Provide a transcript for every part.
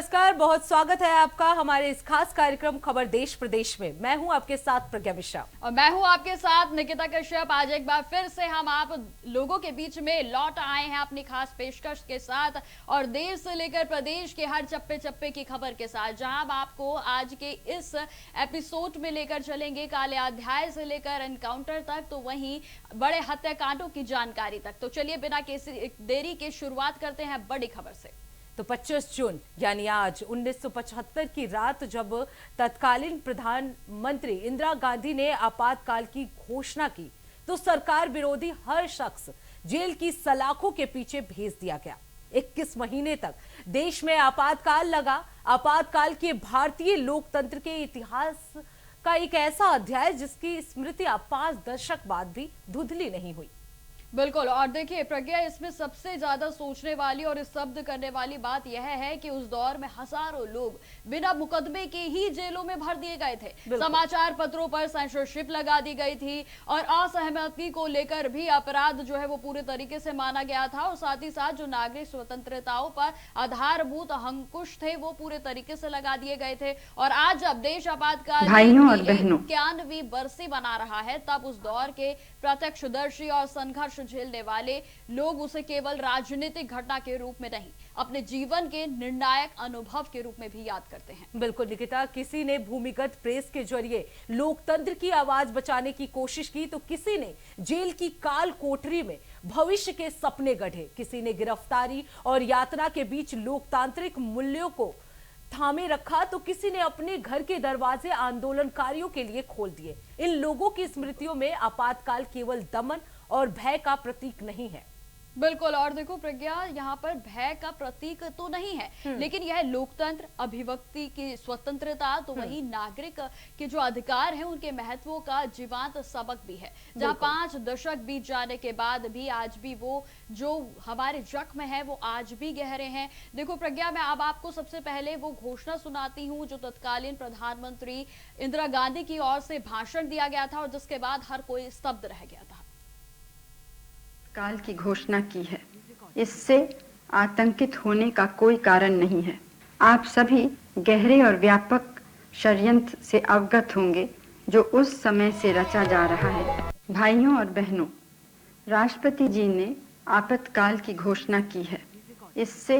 नमस्कार, बहुत स्वागत है आपका हमारे इस खास कार्यक्रम खबर देश प्रदेश में। मैं हूं आपके साथ प्रज्ञा मिश्रा और मैं हूं आपके साथ निकिता कश्यप। आज एक बार फिर से हम आप लोगों के बीच में लौट आए हैं अपनी खास पेशकश के साथ और देश से लेकर प्रदेश के हर चप्पे चप्पे की खबर के साथ, जहां हम आपको आज के इस एपिसोड में लेकर चलेंगे काले अध्याय से लेकर एनकाउंटर तक, तो वहीं बड़े हत्याकांडों की जानकारी तक। तो चलिए बिना किसी देरी के शुरुआत करते हैं बड़ी खबर से। तो 25 जून यानी आज 1975 की रात जब तत्कालीन प्रधानमंत्री इंदिरा गांधी ने आपातकाल की घोषणा की तो सरकार विरोधी हर शख्स जेल की सलाखों के पीछे भेज दिया गया। 21 महीने तक देश में आपातकाल लगा। आपातकाल के भारतीय लोकतंत्र के इतिहास का एक ऐसा अध्याय जिसकी स्मृति 5 दशक बाद भी धुंधली नहीं हुई। बिल्कुल। और देखिए प्रज्ञा, इसमें सबसे ज्यादा सोचने वाली और स्तब्ध करने वाली बात यह है कि उस दौर में हजारों लोग बिना मुकदमे के ही जेलों में भर दिए गए थे। समाचार पत्रों पर सेंसरशिप लगा दी गई थी और असहमति को लेकर भी अपराध जो है वो पूरे तरीके से माना गया था और साथ ही साथ जो नागरिक स्वतंत्रताओं पर आधारभूत अंकुश थे वो पूरे तरीके से लगा दिए गए थे। और आज जब देश आपातकाल 91वीं बरसी मना रहा है, तब उस दौर के प्रत्यक्षदर्शी और संघर्ष झेलने वाले लोग उसे केवल राजनीतिक घटना के रूप में नहीं, अपने जीवन के निर्णायक अनुभव के रूप में भी याद करते हैं। बिल्कुल निकिता, किसी ने भूमिगत प्रेस के जरिए लोकतंत्र की आवाज बचाने की कोशिश की तो किसी ने जेल की काल कोठरी में भविष्य के सपने गढ़े। किसी ने गिरफ्तारी और यातना के बीच लोकतांत्रिक मूल्यों को थामे रखा तो किसी ने अपने घर के दरवाजे आंदोलनकारियों के लिए खोल दिए। इन लोगों की स्मृतियों में आपातकाल केवल दमन और भय का प्रतीक नहीं है। बिल्कुल। और देखो प्रज्ञा, यहाँ पर भय का प्रतीक तो नहीं है, लेकिन यह लोकतंत्र, अभिव्यक्ति की स्वतंत्रता, तो वही नागरिक के जो अधिकार हैं उनके महत्वों का जीवंत सबक भी है। जहाँ 5 दशक बीत जाने के बाद भी आज भी वो जो हमारे जख्म है वो आज भी गहरे हैं। देखो प्रज्ञा, मैं अब आपको सबसे पहले वो घोषणा सुनाती हूँ जो तत्कालीन प्रधानमंत्री इंदिरा गांधी की ओर से भाषण दिया गया था और जिसके बाद हर कोई स्तब्ध रह गया था। काल की घोषणा की है, इससे आतंकित होने का कोई कारण नहीं है। आप सभी गहरे और व्यापक षड्यंत्र से अवगत होंगे जो उस समय से रचा जा रहा है। भाइयों और बहनों, राष्ट्रपति जी ने आपातकाल की घोषणा की है, इससे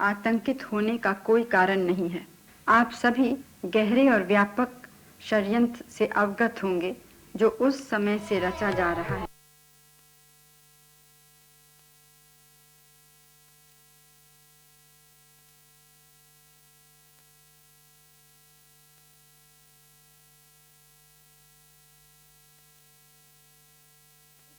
आतंकित होने का कोई कारण नहीं है। आप सभी गहरे और व्यापक षड्यंत्र से अवगत होंगे जो उस समय से रचा जा रहा है।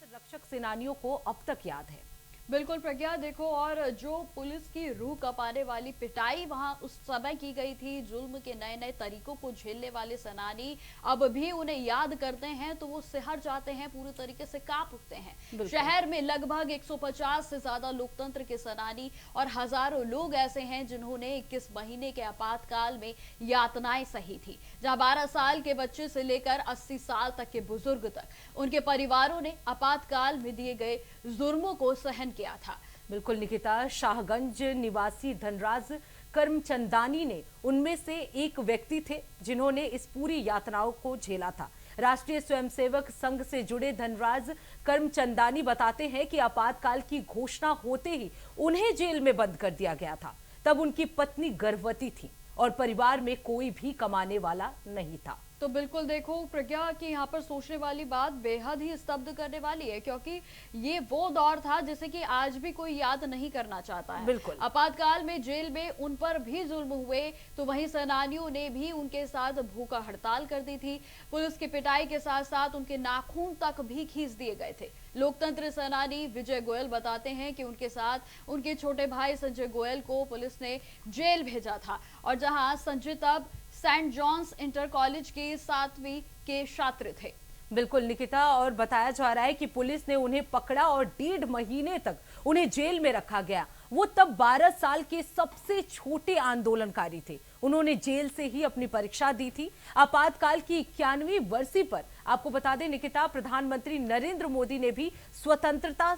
रक्षक सेनानियों को अब तक याद है। बिल्कुल प्रज्ञा, देखो, और जो पुलिस की रूह कपाने वाली पिटाई वहां उस समय की गई थी, जुल्म के नए नए तरीकों को झेलने वाले सेनानी अब भी उन्हें याद करते हैं तो वो सिहर जाते हैं, पूरी तरीके से कांप उठते हैं। शहर में लगभग 150 से ज्यादा लोकतंत्र के सेनानी और हजारों लोग ऐसे हैं जिन्होंने 21 महीने के आपातकाल में यातनाएं सही थी, जहां 12 साल के बच्चे से लेकर 80 साल तक के बुजुर्ग तक उनके परिवारों ने आपातकाल में दिए गए जुर्मों को सहन किया था। बिल्कुल निकिता, शाहगंज निवासी धनराज करमचंदानी ने उनमें से एक व्यक्ति थे जिन्होंने इस पूरी यातनाओं को झेला था। राष्ट्रीय स्वयंसेवक संघ से जुड़े धनराज करमचंदानी बताते हैं कि आपातकाल की घोषणा होते ही उन्हें जेल में बंद कर दिया गया था। तब उनकी पत्नी गर्भवती थी और परिवार में कोई भी कमाने वाला नहीं था। तो बिल्कुल देखो प्रज्ञा कि यहाँ पर सोचने वाली बात बेहद ही स्तब्ध करने वाली है, क्योंकि ये वो दौर था जिसे कि आज भी कोई याद नहीं करना चाहता है। बिल्कुल। आपातकाल में जेल में उन पर भी जुल्म हुए तो वहीं सेनानियों ने भी उनके साथ भूखा हड़ताल कर दी थी। पुलिस की पिटाई के साथ साथ उनके नाखून तक भी खींच दिए गए थे। लोकतंत्र सेनानी विजय गोयल बताते हैं कि उनके साथ उनके छोटे भाई संजय गोयल को पुलिस ने जेल भेजा था और जहां संजय तब सेंट जॉन्स इंटर कॉलेज के 7वीं के छात्र थे। बिल्कुल निकिता, और बताया जा रहा है कि पुलिस ने उन्हें पकड़ा और 1.5 महीने तक उन्हें जेल में रखा गया। वो तब 12 साल के सबसे छोटे आंदोलनकारी थे। उन्होंने जेल से ही अपनी परीक्षा दी थी। आपातकाल की 91वीं बरसी पर आपको बता दें निकिता, प्रधानमंत्री नरेंद्र मोदी ने भी स्वतंत्रता,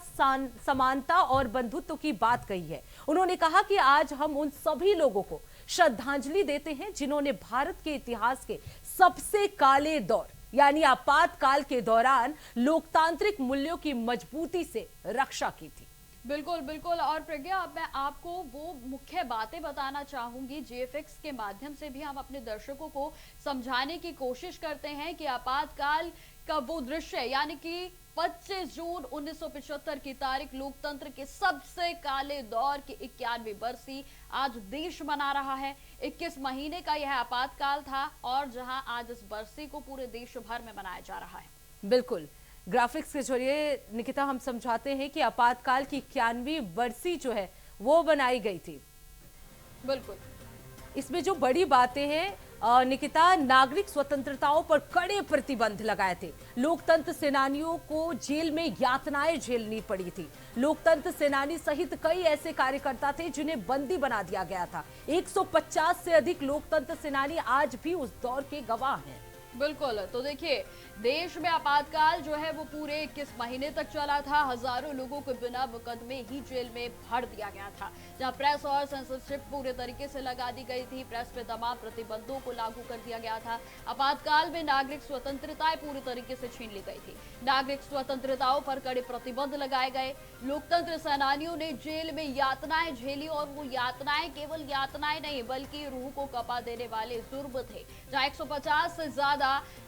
समानता और बंधुत्व की बात कही है। उन्होंने कहा कि आज हम उन सभी लोगों को श्रद्धांजलि देते हैं जिन्होंने भारत के इतिहास के सबसे काले दौर यानी आपातकाल के दौरान लोकतांत्रिक मूल्यों की मजबूती से रक्षा की थी। बिल्कुल बिल्कुल। और प्रज्ञा, अब मैं आपको वो मुख्य बातें बताना चाहूंगी, जीएफएक्स के माध्यम से भी हम अपने दर्शकों को समझाने की कोशिश करते हैं कि आपातकाल का वो दृश्य यानी कि 25 जून 1975 की तारीख लोकतंत्र के सबसे काले दौर की 91वीं बरसी आज देश मना रहा है। 21 महीने का यह आपातकाल था और जहां आज इस बरसी को पूरे देश भर में मनाया जा रहा है। बिल्कुल, ग्राफिक्स के जरिए निकिता हम समझाते हैं कि आपातकाल की 91वीं बरसी जो है वो बनाई गई थी। बिल्कुल, इसमें जो बड़ी बातें हैं निकिता, नागरिक स्वतंत्रताओं पर कड़े प्रतिबंध लगाए थे। लोकतंत्र सेनानियों को जेल में यातनाएं झेलनी पड़ी थी। लोकतंत्र सेनानी सहित कई ऐसे कार्यकर्ता थे जिन्हें बंदी बना दिया गया था। 150 से अधिक लोकतंत्र सेनानी आज भी उस दौर के गवाह हैं। बिल्कुल। तो देखिए, देश में आपातकाल जो है वो पूरे 21 महीने तक चला था। हजारों लोगों को बिना मुकदमे ही जेल में भर दिया गया था, जहां प्रेस और सेंसरशिप पूरे तरीके से लगा दी गई थी। प्रेस पे तमाम प्रतिबंधों को लागू कर दिया गया था। आपातकाल में नागरिक स्वतंत्रताएं पूरी तरीके से छीन ली गई थी। नागरिक स्वतंत्रताओं पर कड़े प्रतिबंध लगाए गए। लोकतंत्र सेनानियों ने जेल में यातनाएं झेली और वो यातनाएं केवल यातनाएं नहीं बल्कि रूह को कपा देने वाले जुर्म थे। जहां 150 से ज्यादा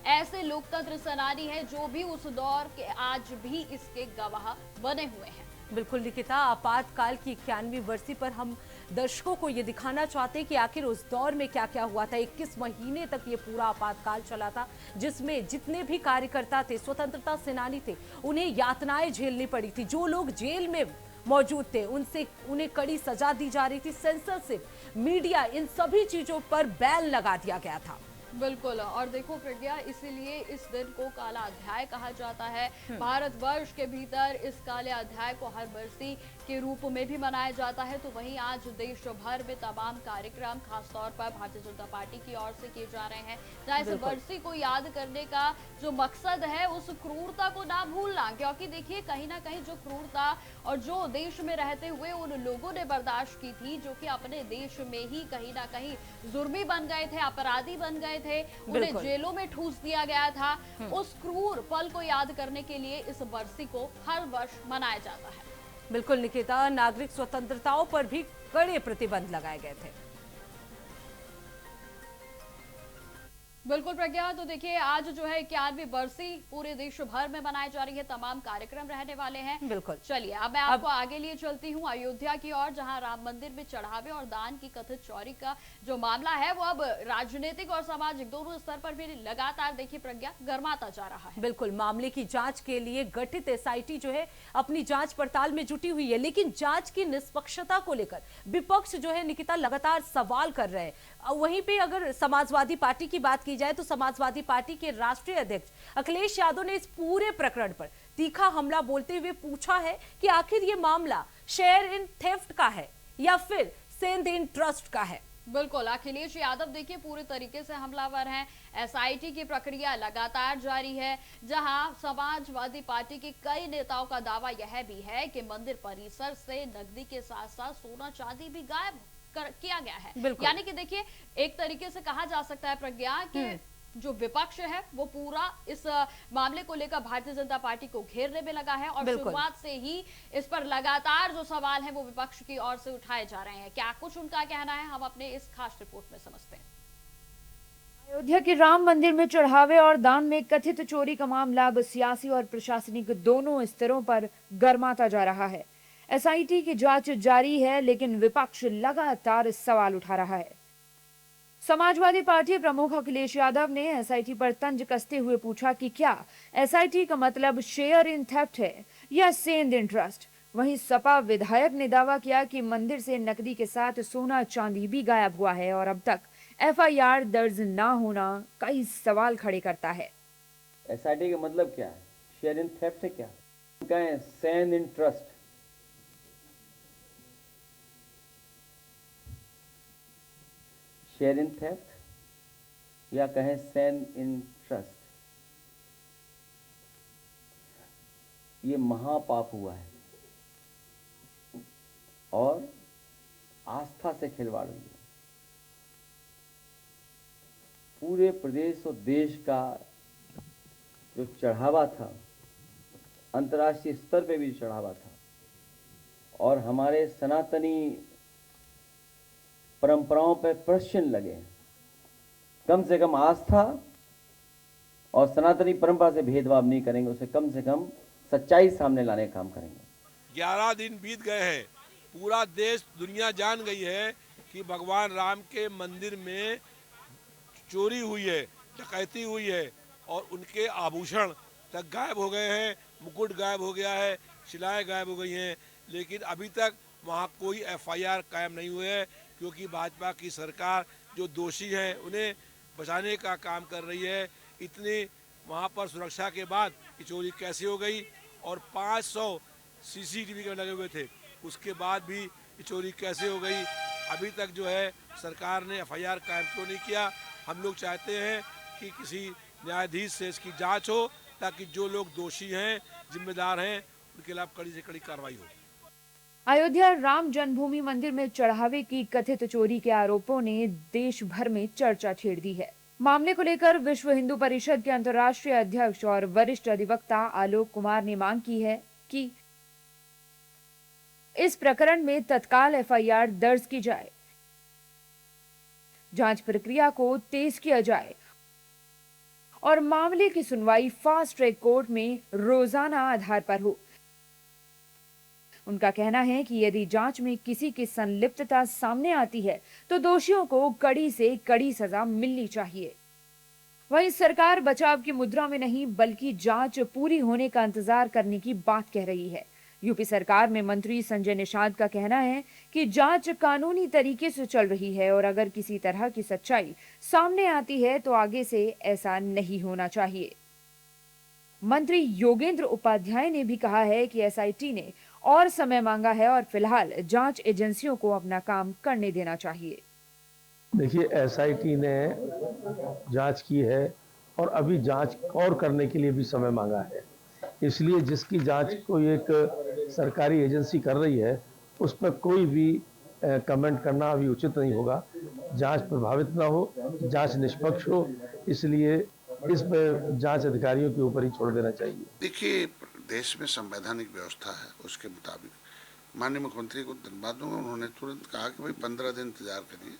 ऐसे लोकतंत्र सेनानी हैं जो भी उस दौर के आज भी इसके गवाह बने हुए हैं। बिल्कुल निकिता, आपातकाल की 91वीं बरसी पर हम दर्शकों को ये दिखाना चाहते हैं कि आखिर उस दौर में क्या क्या हुआ था। 21 महीने तक ये पूरा आपातकाल चला था, जिसमें जितने भी कार्यकर्ता थे, स्वतंत्रता सेनानी थे, उन्हें यातनाएं झेलनी पड़ी थी। जो लोग जेल में मौजूद थे उन्हें कड़ी सजा दी जा रही थी। सेंसरशिप, मीडिया, इन सभी चीजों पर बैन लगा दिया गया था। बिल्कुल। और देखो प्रज्ञा, इसीलिए इस दिन को काला अध्याय कहा जाता है। भारतवर्ष के भीतर इस काले अध्याय को हर बरसी के रूप में भी मनाया जाता है। तो वहीं आज देश भर में तमाम कार्यक्रम खासतौर पर भारतीय जनता पार्टी की ओर से किए जा रहे हैं, जहां इस बरसी को याद करने का जो मकसद है उस क्रूरता को ना भूलना। क्योंकि देखिए, कहीं ना कहीं जो क्रूरता और जो देश में रहते हुए उन लोगों ने बर्दाश्त की थी, जो कि अपने देश में ही कहीं ना कहीं जुर्मी बन गए थे, अपराधी बन गए थे, उन्हें जेलों में ठूस दिया गया था, उस क्रूर पल को याद करने के लिए इस बरसी को हर वर्ष मनाया जाता है। बिल्कुल निकिता, नागरिक स्वतंत्रताओं पर भी कड़े प्रतिबंध लगाए गए थे। बिल्कुल प्रज्ञा, तो देखिए आज जो है 91वीं बरसी पूरे देश भर में मनाई जा रही है। तमाम कार्यक्रम रहने वाले हैं। बिल्कुल। चलिए अब मैं आपको आगे लिए चलती हूँ अयोध्या की ओर, जहां राम मंदिर में चढ़ावे और दान की कथित चोरी का जो मामला है वो अब राजनीतिक और सामाजिक दोनों स्तर पर भी लगातार देखिए प्रज्ञा गर्माता जा रहा है। बिल्कुल, मामले की जांच के लिए गठित एसआईटी जो है अपनी जांच पड़ताल में जुटी हुई है, लेकिन जांच की निष्पक्षता को लेकर विपक्ष जो है निकिता लगातार सवाल कर रहे हैं। वहीं पे अगर समाजवादी पार्टी की बात की जाए तो समाजवादी पार्टी के राष्ट्रीय अध्यक्ष अखिलेश यादव ने इस पूरे प्रकरण पर तीखा हमला बोलते हुए पूछा है कि आखिर ये मामला शेयर इन थेफ्ट का है या फिर सेंध इन ट्रस्ट का है। बिल्कुल, अखिलेश यादव देखिए पूरे तरीके से हमलावर हैं। एसआईटी की प्रक्रिया लगातार जारी है, जहां समाजवादी पार्टी के कई नेताओं का दावा यह भी है कि मंदिर परिसर से नकदी के साथ साथ सोना चांदी भी गायब किया गया है। यानी कि देखिए एक तरीके से कहा जा सकता है प्रज्ञा कि जो विपक्ष है वो पूरा इस मामले को लेकर भारतीय जनता पार्टी को घेरने में लगा है और शुरुआत से ही इस पर लगातार जो सवाल है वो विपक्ष की ओर से उठाए जा रहे हैं। क्या कुछ उनका कहना है, हम अपने इस खास रिपोर्ट में समझते हैं। अयोध्या के राम मंदिर में चढ़ावे और दान में कथित चोरी का मामला अब सियासी और प्रशासनिक दोनों स्तरों पर गर्माता जा रहा है। एसआईटी की जांच जारी है, लेकिन विपक्ष लगातार सवाल उठा रहा है। समाजवादी पार्टी प्रमुख अखिलेश यादव ने एसआईटी पर तंज कसते हुए पूछा कि क्या एसआईटी का मतलब शेयर इन थेफ्ट है या सेंध इन ट्रस्ट। वहीं सपा विधायक ने दावा किया कि मंदिर से नकदी के साथ सोना चांदी भी गायब हुआ है और अब तक एफआईआर दर्ज ना होना कई सवाल खड़े करता है। एसआईटी का मतलब क्या है? शेयर इन थेफ्ट है क्या? कहें सेंध in trust. Share in theft या कहें सेंध इन ट्रस्ट, ये महापाप हुआ है और आस्था से खिलवाड़ हुई है। पूरे प्रदेश और देश का जो चढ़ावा था, अंतर्राष्ट्रीय स्तर पे भी चढ़ावा था, और हमारे सनातनी परंपराओं पे प्रश्न लगे, कम से कम आस्था और सनातनी परंपरा से भेदभाव नहीं करेंगे, उसे कम से कम सच्चाई सामने लाने का काम करेंगे। 11 दिन बीत गए हैं, पूरा देश दुनिया जान गई है कि भगवान राम के मंदिर में चोरी हुई है, डकैती हुई है और उनके आभूषण तक गायब हो गए हैं, मुकुट गायब हो गया है, शिलाएं गायब हो गई हैं, लेकिन अभी तक वहाँ कोई FIR कायम नहीं हुए है, क्योंकि भाजपा की सरकार जो दोषी हैं उन्हें बचाने का काम कर रही है। इतनी वहाँ पर सुरक्षा के बाद ये चोरी कैसे हो गई, और 500 CCTV कैमरे लगे हुए थे, उसके बाद भी ये चोरी कैसे हो गई, अभी तक जो है सरकार ने FIR कायम क्यों नहीं किया। हम लोग चाहते हैं कि किसी न्यायाधीश से इसकी जांच हो, ताकि जो लोग दोषी हैं, जिम्मेदार हैं, उनके खिलाफ कड़ी से कड़ी कार्रवाई हो। अयोध्या राम जन्मभूमि मंदिर में चढ़ावे की कथित चोरी के आरोपों ने देश भर में चर्चा छेड़ दी है। मामले को लेकर विश्व हिंदू परिषद के अंतर्राष्ट्रीय अध्यक्ष और वरिष्ठ अधिवक्ता आलोक कुमार ने मांग की है कि इस प्रकरण में तत्काल FIR दर्ज की जाए, जांच प्रक्रिया को तेज किया जाए और मामले की सुनवाई फास्ट ट्रैक कोर्ट में रोजाना आधार पर हो। उनका कहना है कि यदि जांच में किसी की संलिप्तता सामने आती है तो दोषियों को कड़ी से कड़ी सजा मिलनी चाहिए। वहीं सरकार बचाव की मुद्रा में नहीं बल्कि जांच पूरी होने का इंतजार करने की बात कह रही है। यूपी सरकार में मंत्री संजय निषाद का कहना है कि जांच कानूनी तरीके से चल रही है और अगर किसी तरह की सच्चाई सामने आती है तो आगे से ऐसा नहीं होना चाहिए। मंत्री योगेंद्र उपाध्याय ने भी कहा है कि SIT ने और समय मांगा है और फिलहाल जांच एजेंसियों को अपना काम करने देना चाहिए। देखिए, SIT ने जांच की है और अभी जांच और करने के लिए भी समय मांगा है, इसलिए जिसकी जांच कोई एक सरकारी एजेंसी कर रही है उस पर कोई भी कमेंट करना अभी उचित नहीं होगा। जांच प्रभावित ना हो, जांच निष्पक्ष हो, इसलिए इस पर जांच अधिकारियों के ऊपर ही छोड़ देना चाहिए। देखिए, देश में संवैधानिक व्यवस्था है, उसके मुताबिक माननीय मुख्यमंत्री को धन्यवाद दूंगा, उन्होंने तुरंत कहा कि भाई 15 दिन इंतजार करिए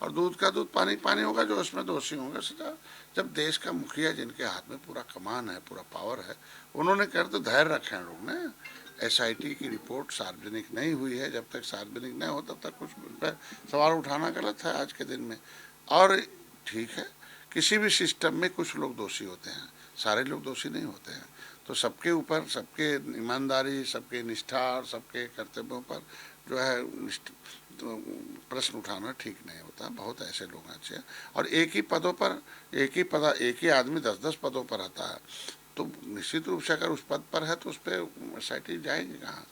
और दूध का दूध पानी पानी होगा, जो उसमें दोषी होंगे सजा। जब देश का मुखिया जिनके हाथ में पूरा कमान है, पूरा पावर है, उन्होंने कर तो धैर्य रखे हैं लोग ने। SIT की रिपोर्ट सार्वजनिक नहीं हुई है, जब तक सार्वजनिक नहीं हो तब तक कुछ पर सवाल उठाना गलत है आज के दिन में। और ठीक है, किसी भी सिस्टम में कुछ लोग दोषी होते हैं, सारे लोग दोषी नहीं होते हैं, तो सबके ऊपर सबके ईमानदारी, सबके निष्ठा और सबके कर्तव्यों पर जो है तो प्रश्न उठाना ठीक नहीं होता। बहुत ऐसे लोग अच्छे हैं और एक ही आदमी 10-10 पदों पर रहता है, तो निश्चित रूप से अगर उस पद पर है तो उस पर SIT जाएगी कहाँ।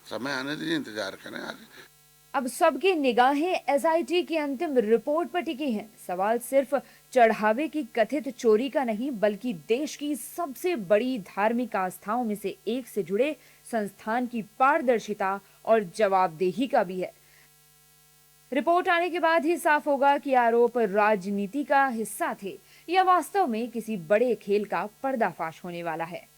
समय आने दीजिए, इंतजार करें आगे। अब सबकी निगाहें SIT की अंतिम रिपोर्ट पर टिकी हैं। सवाल सिर्फ चढ़ावे की कथित चोरी का नहीं बल्कि देश की सबसे बड़ी धार्मिक आस्थाओं में से एक से जुड़े संस्थान की पारदर्शिता और जवाबदेही का भी है। रिपोर्ट आने के बाद ही साफ होगा कि आरोप राजनीति का हिस्सा थे या वास्तव में किसी बड़े खेल का पर्दाफाश होने वाला है।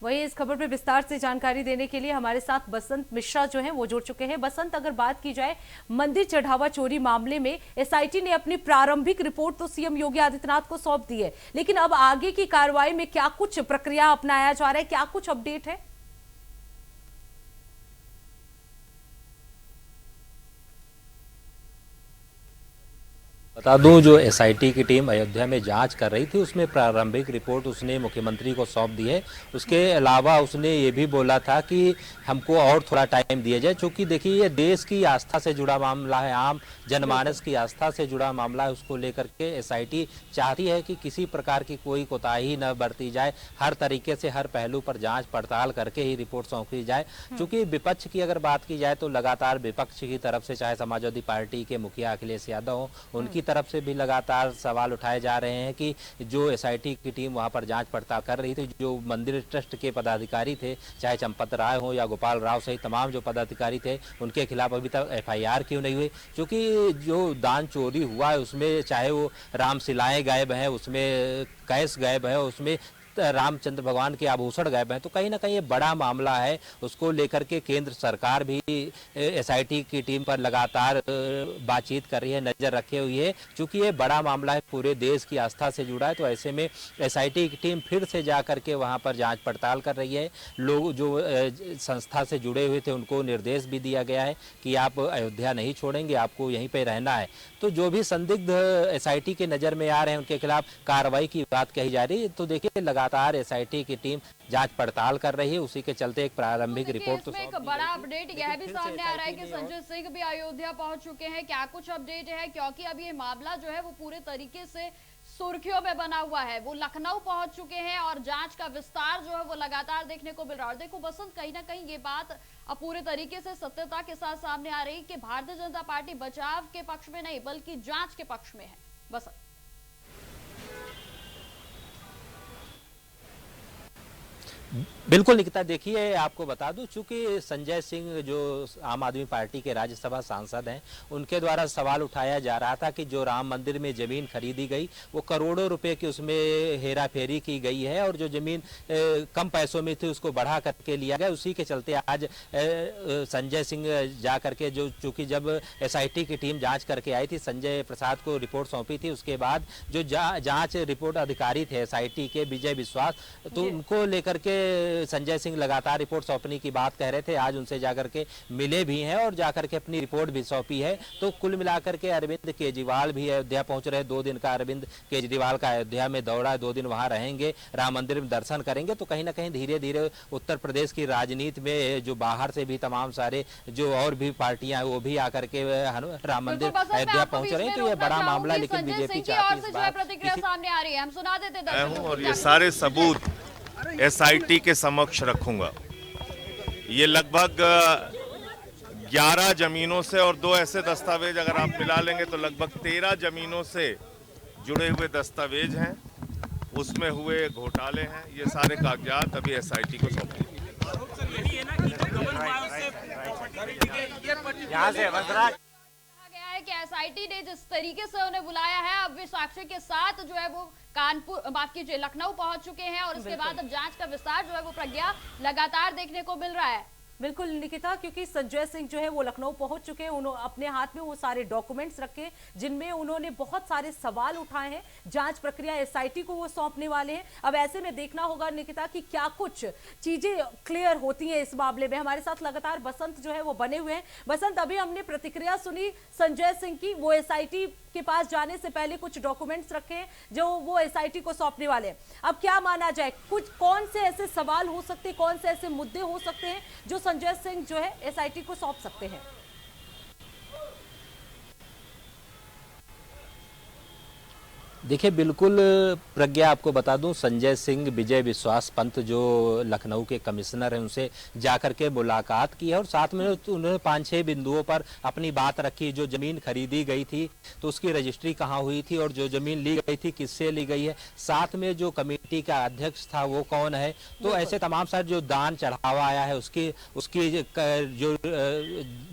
वहीं इस खबर पर विस्तार से जानकारी देने के लिए हमारे साथ बसंत मिश्रा जो हैं वो जुड़ चुके हैं। बसंत, अगर बात की जाए मंदिर चढ़ावा चोरी मामले में SIT ने अपनी प्रारंभिक रिपोर्ट तो CM योगी आदित्यनाथ को सौंप दी है, लेकिन अब आगे की कार्रवाई में क्या कुछ प्रक्रिया अपनाया जा रहा है, क्या कुछ अपडेट है? बता दूं, जो SIT की टीम अयोध्या में जांच कर रही थी उसमें प्रारंभिक रिपोर्ट उसने मुख्यमंत्री को सौंप दी है। उसके अलावा उसने ये भी बोला था कि हमको और थोड़ा टाइम दिया जाए, क्योंकि देखिए ये देश की आस्था से जुड़ा मामला है, आम जनमानस की आस्था से जुड़ा मामला है। उसको लेकर के SIT चाहती है कि किसी प्रकार की कोई कोताही न बरती जाए, हर तरीके से हर पहलू पर जाँच पड़ताल करके ही रिपोर्ट सौंपी जाए। चूँकि विपक्ष की अगर बात की जाए तो लगातार विपक्ष की तरफ से चाहे समाजवादी पार्टी के मुखिया अखिलेश यादव हों, उनकी तरफ से भी लगातार सवाल उठाए जा रहे हैं कि जो एसआईटी की टीम वहां पर जांच पड़ताल कर रही थी, जो मंदिर ट्रस्ट के पदाधिकारी थे, चाहे चंपत राय हो या गोपाल राव सहित तमाम जो पदाधिकारी थे, उनके खिलाफ अभी तक एफआईआर क्यों नहीं हुई? क्योंकि जो दान चोरी हुआ है उसमें चाहे वो रामशिलाएं गायब हैं, उसमें कैश गायब है, उसमें रामचंद्र भगवान के आभूषण गायब हैं, तो कहीं ना कहीं ये बड़ा मामला है। उसको लेकर के केंद्र सरकार भी एसआईटी की टीम पर लगातार बातचीत कर रही है, नजर रखे हुई है। चूंकि ये बड़ा मामला है, पूरे देश की आस्था से जुड़ा है, तो ऐसे में एसआईटी की टीम फिर से जा करके वहां पर जांच पड़ताल कर रही है। लोग जो संस्था से जुड़े हुए थे उनको निर्देश भी दिया गया है कि आप अयोध्या नहीं छोड़ेंगे, आपको यहीं पर रहना है। तो जो भी संदिग्ध एसआईटी के नजर में आ रहे हैं उनके खिलाफ कार्रवाई की बात कही जा रही है। तो देखिए लगातार एसआईटी की टीम जांच पड़ताल कर रही है, उसी के चलते एक प्रारंभिक रिपोर्ट। तो एक बड़ा अपडेट यह भी सामने आ रहा है कि संजय सिंह भी अयोध्या पहुंच चुके हैं। क्या कुछ अपडेट है? क्योंकि अब ये मामला जो है वो पूरे तरीके से सुर्खियों में बना हुआ है। वो लखनऊ पहुंच चुके हैं और जांच का विस्तार जो है वो लगातार देखने को मिल रहा है। और देखो बसंत, कहीं ना कहीं ये बात अब पूरे तरीके से सत्यता के साथ सामने आ रही है कि भारतीय जनता पार्टी बचाव के पक्ष में नहीं बल्कि जांच के पक्ष में है। बसंत, बिल्कुल निकिता, देखिए आपको बता दूं, चूंकि संजय सिंह जो आम आदमी पार्टी के राज्यसभा सांसद हैं, उनके द्वारा सवाल उठाया जा रहा था कि जो राम मंदिर में जमीन खरीदी गई वो करोड़ों रुपए की उसमें हेरा फेरी की गई है और जो जमीन कम पैसों में थी उसको बढ़ा करके लिया गया। उसी के चलते आज संजय सिंह जा करके, जो चूंकि जब एसआईटी की टीम जाँच करके आई थी, संजय प्रसाद को रिपोर्ट सौंपी थी, उसके बाद जो जाँच रिपोर्ट अधिकारी थे एसआईटी के विजय विश्वास, तो उनको लेकर के संजय सिंह लगातार रिपोर्ट सौंपने की बात कह रहे थे। आज उनसे जाकर के मिले भी हैं और जाकर के अपनी रिपोर्ट भी सौंपी है। तो कुल मिलाकर के अरविंद केजरीवाल भी अयोध्या पहुंच रहे। 2 दिन का अरविंद केजरीवाल का अयोध्या में दौरा, 2 दिन वहां रहेंगे, राम मंदिर में दर्शन करेंगे। तो कहीं ना कहीं धीरे धीरे उत्तर प्रदेश की राजनीति में जो बाहर से भी तमाम सारे जो और भी पार्टियां वो भी आकर के राम मंदिर अयोध्या पहुंच रहे हैं। तो ये बड़ा मामला, लेकिन बीजेपी चाहती है प्रतिक्रिया सामने आ रही है, हम सुना देते दर्शकों को। और ये सारे सबूत एसआईटी के समक्ष रखूंगा। ये लगभग 11 जमीनों से और 2 ऐसे दस्तावेज अगर आप मिला लेंगे तो लगभग 13 जमीनों से जुड़े हुए दस्तावेज हैं, उसमें हुए घोटाले हैं। ये सारे कागजात अभी एसआईटी को सौंपे। कि एसआईटी ने जिस तरीके से उन्हें बुलाया है, अब वे साक्ष्य के साथ जो है वो कानपुर, माफ कीजिए, लखनऊ पहुंच चुके हैं और इसके बाद अब जांच का विस्तार जो है वो प्रज्ञा लगातार देखने को मिल रहा है। बिल्कुल निकिता, क्योंकि संजय सिंह जो है वो लखनऊ पहुंच चुके हैं। उन्होंने अपने हाथ में वो सारे डॉक्यूमेंट्स रखे जिनमें उन्होंने बहुत सारे सवाल उठाए हैं। जांच प्रक्रिया एसआईटी को वो सौंपने वाले हैं। अब ऐसे में देखना होगा निकिता कि क्या कुछ चीजें क्लियर होती हैं इस मामले में। हमारे साथ लगातार बसंत जो है वो बने हुए हैं। बसंत, अभी हमने प्रतिक्रिया सुनी संजय सिंह की, वो एसआईटी के पास जाने से पहले कुछ डॉक्यूमेंट्स रखे हैं जो वो एसआईटी को सौंपने वाले हैं। अब क्या माना जाए, कुछ कौन से ऐसे सवाल हो सकते हैं, कौन से ऐसे मुद्दे हो सकते हैं जो संजय सिंह जो है एसआईटी को सौंप सकते हैं? देखिए, बिल्कुल प्रज्ञा, आपको बता दूं, संजय सिंह विजय विश्वास पंत जो लखनऊ के कमिश्नर हैं उनसे जाकर के मुलाकात की है और साथ में उन्होंने 5-6 बिंदुओं पर अपनी बात रखी। जो जमीन खरीदी गई थी तो उसकी रजिस्ट्री कहाँ हुई थी और जो जमीन ली गई थी किससे ली गई है, साथ में जो कमेटी का अध्यक्ष था वो कौन है। तो ऐसे तमाम सारे जो दान चढ़ावा आया है उसकी जो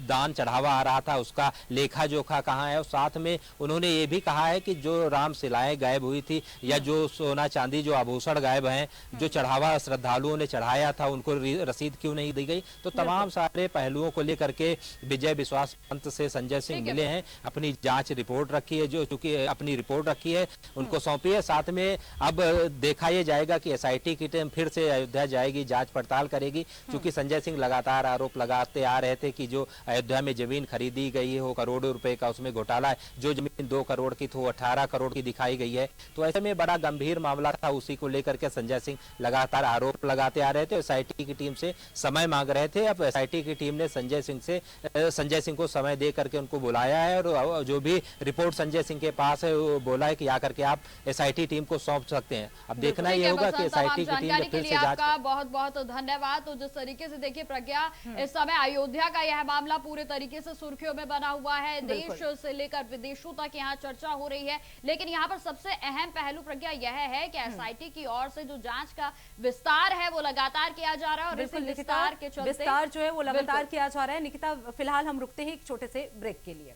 दान चढ़ावा आ रहा था उसका लेखा जोखा कहाँ है। और साथ में उन्होंने ये भी कहा है कि जो रामशिलाएं गायब हुई थी या जो सोना चांदी जो आभूषण गायब हैं, जो चढ़ावा श्रद्धालुओं ने चढ़ाया था, उनको रसीद क्यों नहीं दी गई। तो तमाम सारे पहलुओं को लेकर के विजय विश्वास पंत से संजय सिंह मिले हैं, अपनी जांच रिपोर्ट रखी है, जो चूंकि अपनी रिपोर्ट रखी है उनको सौंपी है। साथ में अब देखा यह जाएगा कि एसआईटी की टीम फिर से अयोध्या जाएगी, जांच पड़ताल करेगी। चूंकि संजय सिंह लगातार आरोप लगाते आ रहे थे कि जो अयोध्या में जमीन खरीदी गई है वो करोड़ों रुपए का उसमें घोटाला है। जो जमीन 2 करोड़ की थी वो 18 करोड़ की दिखाई पाई गई है। तो ऐसे में बड़ा गंभीर मामला था, उसी को लेकर के संजय सिंह लगातार आरोप लगाते आ रहे थे। एसआईटी की टीम से समय मांग रहे थे। अब एसआईटी की टीम ने संजय सिंह को समय दे करके उनको बुलाया है और जो भी रिपोर्ट संजय सिंह के पास है वो बोला है कि आकर के आप एसआईटी टीम को सौंप सकते हैं। अब देखना ये होगा कि एसआईटी की टीम फिर से जांच। बहुत बहुत धन्यवाद। तो जिस तरीके से देखिए प्रज्ञा, इस समय अयोध्या का यह मामला पूरे तरीके से सुर्खियों में बना हुआ है। देश से लेकर विदेशों तक यहाँ चर्चा हो रही है। लेकिन यहाँ पर सबसे अहम पहलू प्रज्ञा यह है कि एसआईटी की ओर से जो जांच का विस्तार है वो लगातार किया जा रहा है और इसी विस्तार के चलते विस्तार जो है वो लगातार किया जा रहा है। निकिता, फिलहाल हम रुकते हैं एक छोटे से ब्रेक के लिए।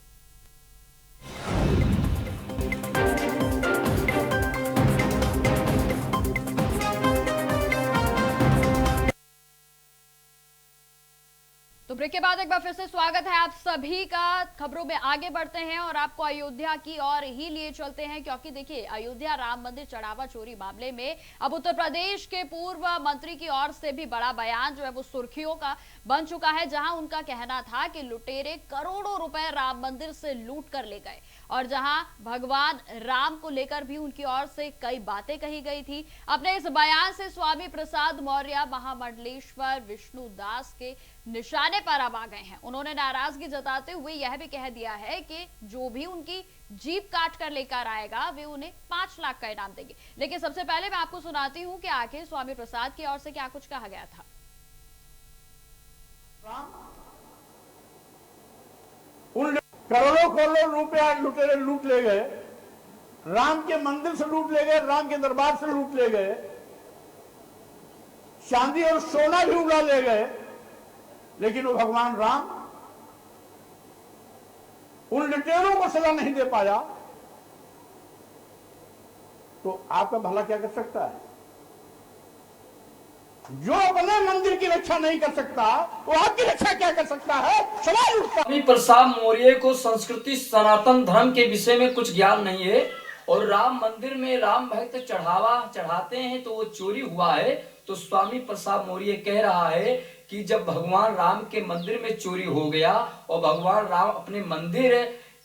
तो ब्रेक के बाद एक बार फिर से स्वागत है आप सभी का। खबरों में आगे बढ़ते हैं और आपको अयोध्या की ओर ही लिए चलते हैं, क्योंकि देखिए अयोध्या राम मंदिर चढ़ावा चोरी मामले में अब उत्तर प्रदेश के पूर्व मंत्री की ओर से भी बड़ा बयान जो है वो सुर्खियों का बन चुका है, जहां उनका कहना था कि लुटेरे करोड़ों रुपए राम मंदिर से लूट कर ले गए और जहां भगवान राम को लेकर भी उनकी ओर से कई बातें कही गई थी। अपने इस बयान से स्वामी प्रसाद मौर्य महामंडलेश्वर विष्णु दास के निशाने पर अब आ गए हैं। उन्होंने नाराजगी जताते हुए यह भी कह दिया है कि जो भी उनकी जीप काट कर लेकर आएगा वे उन्हें 5 लाख का इनाम देंगे। लेकिन सबसे पहले मैं आपको सुनाती हूं कि आखिर स्वामी प्रसाद की ओर से क्या कुछ कहा गया था। उन करोड़ों रुपया लुटेरे लूट ले गए, राम के मंदिर से लूट ले गए, राम के दरबार से लूट ले गए, चांदी और सोना भी उड़ा ले गए, लेकिन वो भगवान राम उन लुटेरों को सजा नहीं दे पाया, तो आपका भला क्या कर सकता है? जो अपने मंदिर की रक्षा नहीं कर सकता वो आपकी रक्षा क्या कर सकता है? सवाल उठता। स्वामी प्रसाद मौर्य को संस्कृति सनातन धर्म के विषय में कुछ ज्ञान नहीं है और राम मंदिर में राम भक्त चढ़ावा चढ़ाते हैं तो वो चोरी हुआ है। तो स्वामी प्रसाद मौर्य कह रहा है कि जब भगवान राम के मंदिर में चोरी हो गया और भगवान राम अपने मंदिर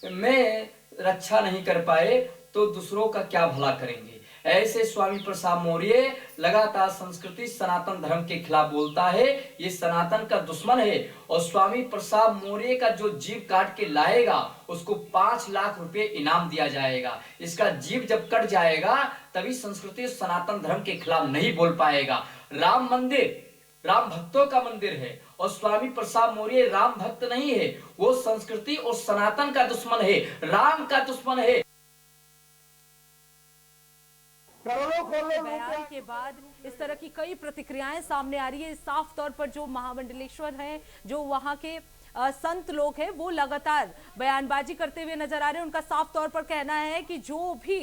में रक्षा नहीं कर पाए तो दूसरों का क्या भला करेंगे। ऐसे स्वामी प्रसाद मौर्य लगातार संस्कृति सनातन धर्म के खिलाफ बोलता है, ये सनातन का दुश्मन है और स्वामी प्रसाद मौर्य का जो जीभ काट के लाएगा उसको 5 लाख रुपए इनाम दिया जाएगा। इसका जीभ जब कट जाएगा तभी संस्कृति सनातन धर्म के खिलाफ नहीं बोल पाएगा। राम मंदिर राम भक्तों का मंदिर है और स्वामी प्रसाद मौर्य राम भक्त नहीं है, वो संस्कृति और सनातन का दुश्मन है, राम का दुश्मन है। बयान के बाद इस तरह की कई प्रतिक्रियाएं सामने आ रही है। साफ तौर पर जो महामंडलेश्वर हैं, जो वहां के संत लोग हैं, वो लगातार बयानबाजी करते हुए नजर आ रहे हैं। उनका साफ तौर पर कहना है कि जो भी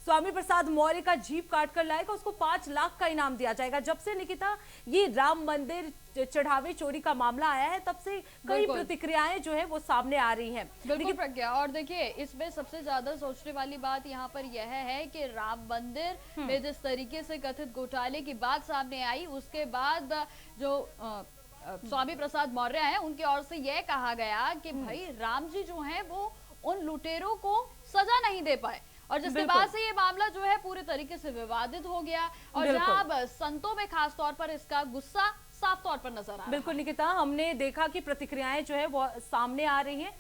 स्वामी प्रसाद मौर्य का जीप काट कर लाएगा उसको 5 लाख का इनाम दिया जाएगा। जब से निकिता ये राम मंदिर चढ़ावे चोरी का मामला आया है तब से कई प्रतिक्रियाएं जो है वो सामने आ रही हैं। बिल्कुल प्रज्ञा, और देखिए इसमें सबसे ज्यादा सोचने वाली बात यहाँ पर यह है कि राम मंदिर में जिस तरीके से कथित घोटाले की बात सामने आई, उसके बाद जो स्वामी प्रसाद मौर्य हैं उनकी ओर से यह कहा गया कि भाई राम जी जो हैं वो उन लुटेरों को सजा नहीं दे पाए और जिसके बाद से ये मामला जो है पूरे तरीके से विवादित हो गया और जहां अब संतों में खास तौर पर इसका गुस्सा साफ तौर पर नजर आ रहा है। बिल्कुल निकिता, हमने देखा कि प्रतिक्रियाएं जो है वो सामने आ रही हैं।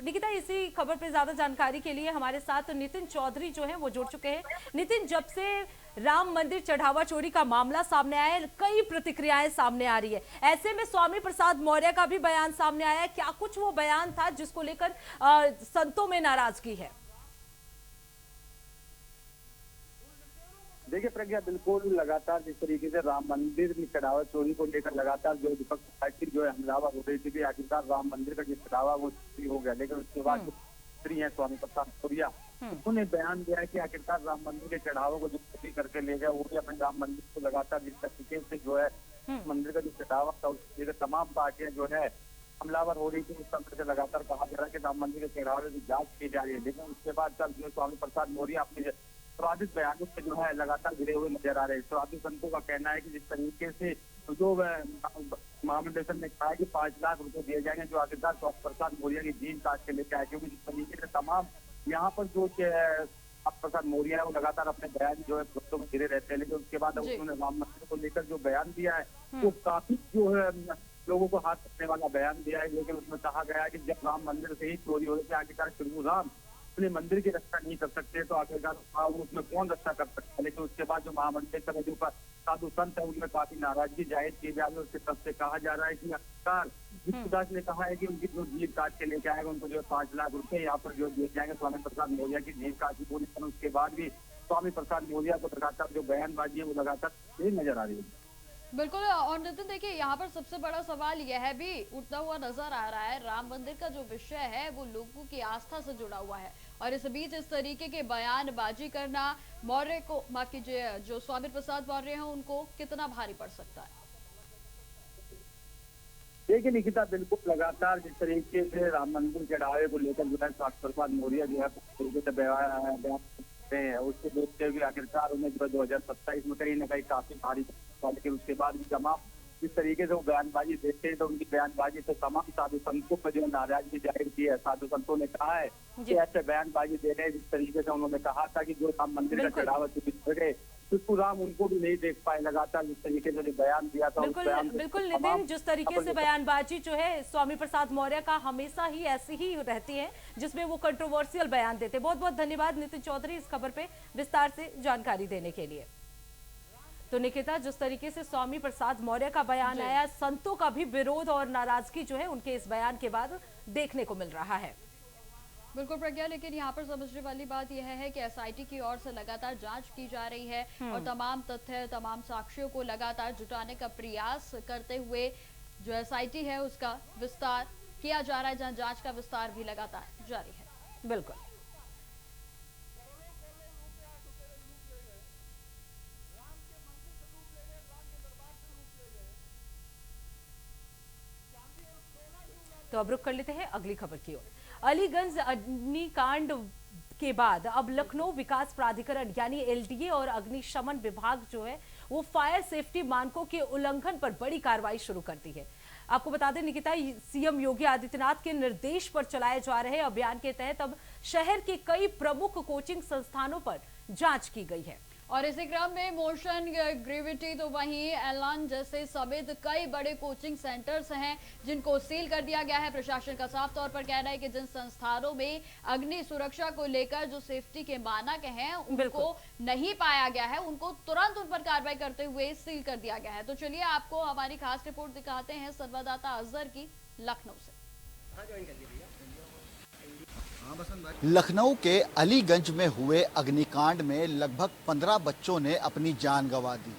निकिता, इसी खबर पे ज्यादा जानकारी के लिए हमारे साथ नितिन चौधरी जो है वो जुड़ चुके हैं। नितिन, जब से राम मंदिर चढ़ावा चोरी का मामला सामने आया है, कई प्रतिक्रियाएं सामने आ रही है। ऐसे में स्वामी प्रसाद मौर्य का भी बयान सामने आया है। क्या कुछ वो बयान था जिसको लेकर संतों में नाराजगी है? देखिए प्रज्ञा, बिल्कुल लगातार जिस तरीके से राम मंदिर में चढ़ावा चोरी को लेकर लगातार जो विपक्ष पार्टी जो है हमलावर हो रही थी कि आखिरकार राम मंदिर का जो चढ़ावा वो चोरी हो गया, लेकिन उसके बाद जो मंत्री है स्वामी प्रसाद मौर्य उन्होंने बयान दिया है कि आखिरकार राम मंदिर के चढ़ावों को जो चोरी करके ले गया वो भी अपने राम मंदिर को लगातार जिस तरीके से जो है मंदिर का जो चढ़ावा था उसको लेकर तमाम पार्टियां जो है हमलावर हो रही थी। उस समय से लगातार कहा जा रहा है कि राम मंदिर के चढ़ावे की जांच की जा रही है, लेकिन उसके बाद कल जो स्वामी प्रसाद मौर्य अपने स्वादिष्ट बयानों से जो है लगातार घिरे हुए नजर आ रहे हैं। स्वादिष्ट संतों का कहना है कि जिस तरीके से जो महामंडलेश्वर ने कहा है कि 5 लाख रुपए दिए जाएंगे जो आखिरकार स्वामी प्रसाद मौर्य की जीन काट के लेके आए, क्योंकि जिस तरीके से तमाम यहाँ पर जो प्रसाद मौर्य वो लगातार अपने बयान जो है भक्तों में घिरे रहते हैं, लेकिन उसके बाद उन्होंने राम मंदिर को लेकर जो बयान दिया है वो काफी जो है लोगों को हाथ रखने वाला बयान दिया है। लेकिन उसमें कहा गया है कि जब राम मंदिर से ही चोरी हो रही थी, आखिरकार प्रभु राम अपने मंदिर की रक्षा नहीं कर सकते तो आखिरकार उसमें कौन रक्षा कर सकता है। लेकिन उसके बाद जो महामंदिर कमेटी पर साधु संत है उनमें काफी नाराजगी जाहिर की जा रही है। उसके तरफ से कहा जा रहा है कि आखिरकार विष्णुदास ने कहा है कि उनकी जो जीव काट के लेके आएगा उनको जो 5 लाख रुपए यहाँ पर जो दिए जाएंगे स्वामी प्रसाद मौर्य की जीव काट की बोली। उसके बाद भी स्वामी प्रसाद मौर्य को लगातार जो बयानबाजी है वो लगातार यही नजर आ रही है। बिल्कुल। और नितिन देखिए, यहाँ पर सबसे बड़ा सवाल यह है भी उठता हुआ नजर आ रहा है, राम मंदिर का जो विषय है वो लोगों की आस्था से जुड़ा हुआ है और इस बीच इस तरीके के बयानबाजी करना मौर्य को, माफ कीजिए, जो स्वामी प्रसाद मौर्य हैं उनको कितना भारी पड़ सकता है? देखिए निकिता, बिल्कुल लगातार जिस तरीके से राम मंदिर चढ़ावे को लेकर जो है स्वामी प्रसाद मौर्य जो है तरीके से बयान हैं, उसको देखते हुए आखिरकार उन्हें जो 2027 में कहीं ना कहीं काफी भारी, लेकिन उसके बाद भी तमाम जिस तरीके से वो बयानबाजी देते हैं तो उनकी बयानबाजी से तमाम साधु संतों पर जो नाराजगी जाहिर की है। साधु संतों ने कहा है कि ऐसे बयानबाजी दे रहे हैं जिस तरीके से उन्होंने कहा था कि जो राम मंदिर का चढ़ावा गए तो राम उनको भी नहीं देख पाए। लगातार जिस तरीके से जो बयान दिया था बिल्कुल नितिन, जिस तरीके से बयानबाजी जो है स्वामी प्रसाद मौर्य का हमेशा ही ऐसी ही रहती है जिसमें वो कंट्रोवर्शियल बयान देते। बहुत बहुत धन्यवाद नितिन चौधरी इस खबर पे विस्तार से जानकारी देने के लिए। तो निकिता, जिस तरीके से स्वामी प्रसाद मौर्य का बयान आया, संतों का भी विरोध और नाराजगी जो है उनके इस बयान के बाद देखने को मिल रहा है। बिल्कुल प्रज्ञा, लेकिन यहाँ पर समझने वाली बात यह है कि एसआईटी की ओर से लगातार जांच की जा रही है और तमाम तथ्य, तमाम साक्ष्यों को लगातार जुटाने का प्रयास करते हुए जो एसआईटी है उसका विस्तार किया जा रहा है, जहाँ जांच का विस्तार भी लगातार जारी है। बिल्कुल। तो अब रुक कर लेते हैं अगली खबर की ओर। अलीगंज अग्निकांड के बाद अब लखनऊ विकास प्राधिकरण यानी एलडीए और अग्निशमन विभाग जो है वो फायर सेफ्टी मानकों के उल्लंघन पर बड़ी कार्रवाई शुरू करती है। आपको बता दें निकिता, सीएम योगी आदित्यनाथ के निर्देश पर चलाए जा रहे अभियान के तहत अब शहर के कई प्रमुख कोचिंग संस्थानों पर जांच की गई है। और इसी क्रम में मोशन ग्रेविटी तो वहीं एलान जैसे समेत कई बड़े कोचिंग सेंटर्स हैं जिनको सील कर दिया गया है। प्रशासन का साफ तौर पर कहना है कि जिन संस्थानों में अग्नि सुरक्षा को लेकर जो सेफ्टी के मानक हैं उनको नहीं पाया गया है, उनको तुरंत उन पर कार्रवाई करते हुए सील कर दिया गया है। तो चलिए आपको हमारी खास रिपोर्ट दिखाते हैं संवाददाता अजहर की लखनऊ से। लखनऊ के अलीगंज में हुए अग्निकांड में लगभग 15 बच्चों ने अपनी जान गंवा दी।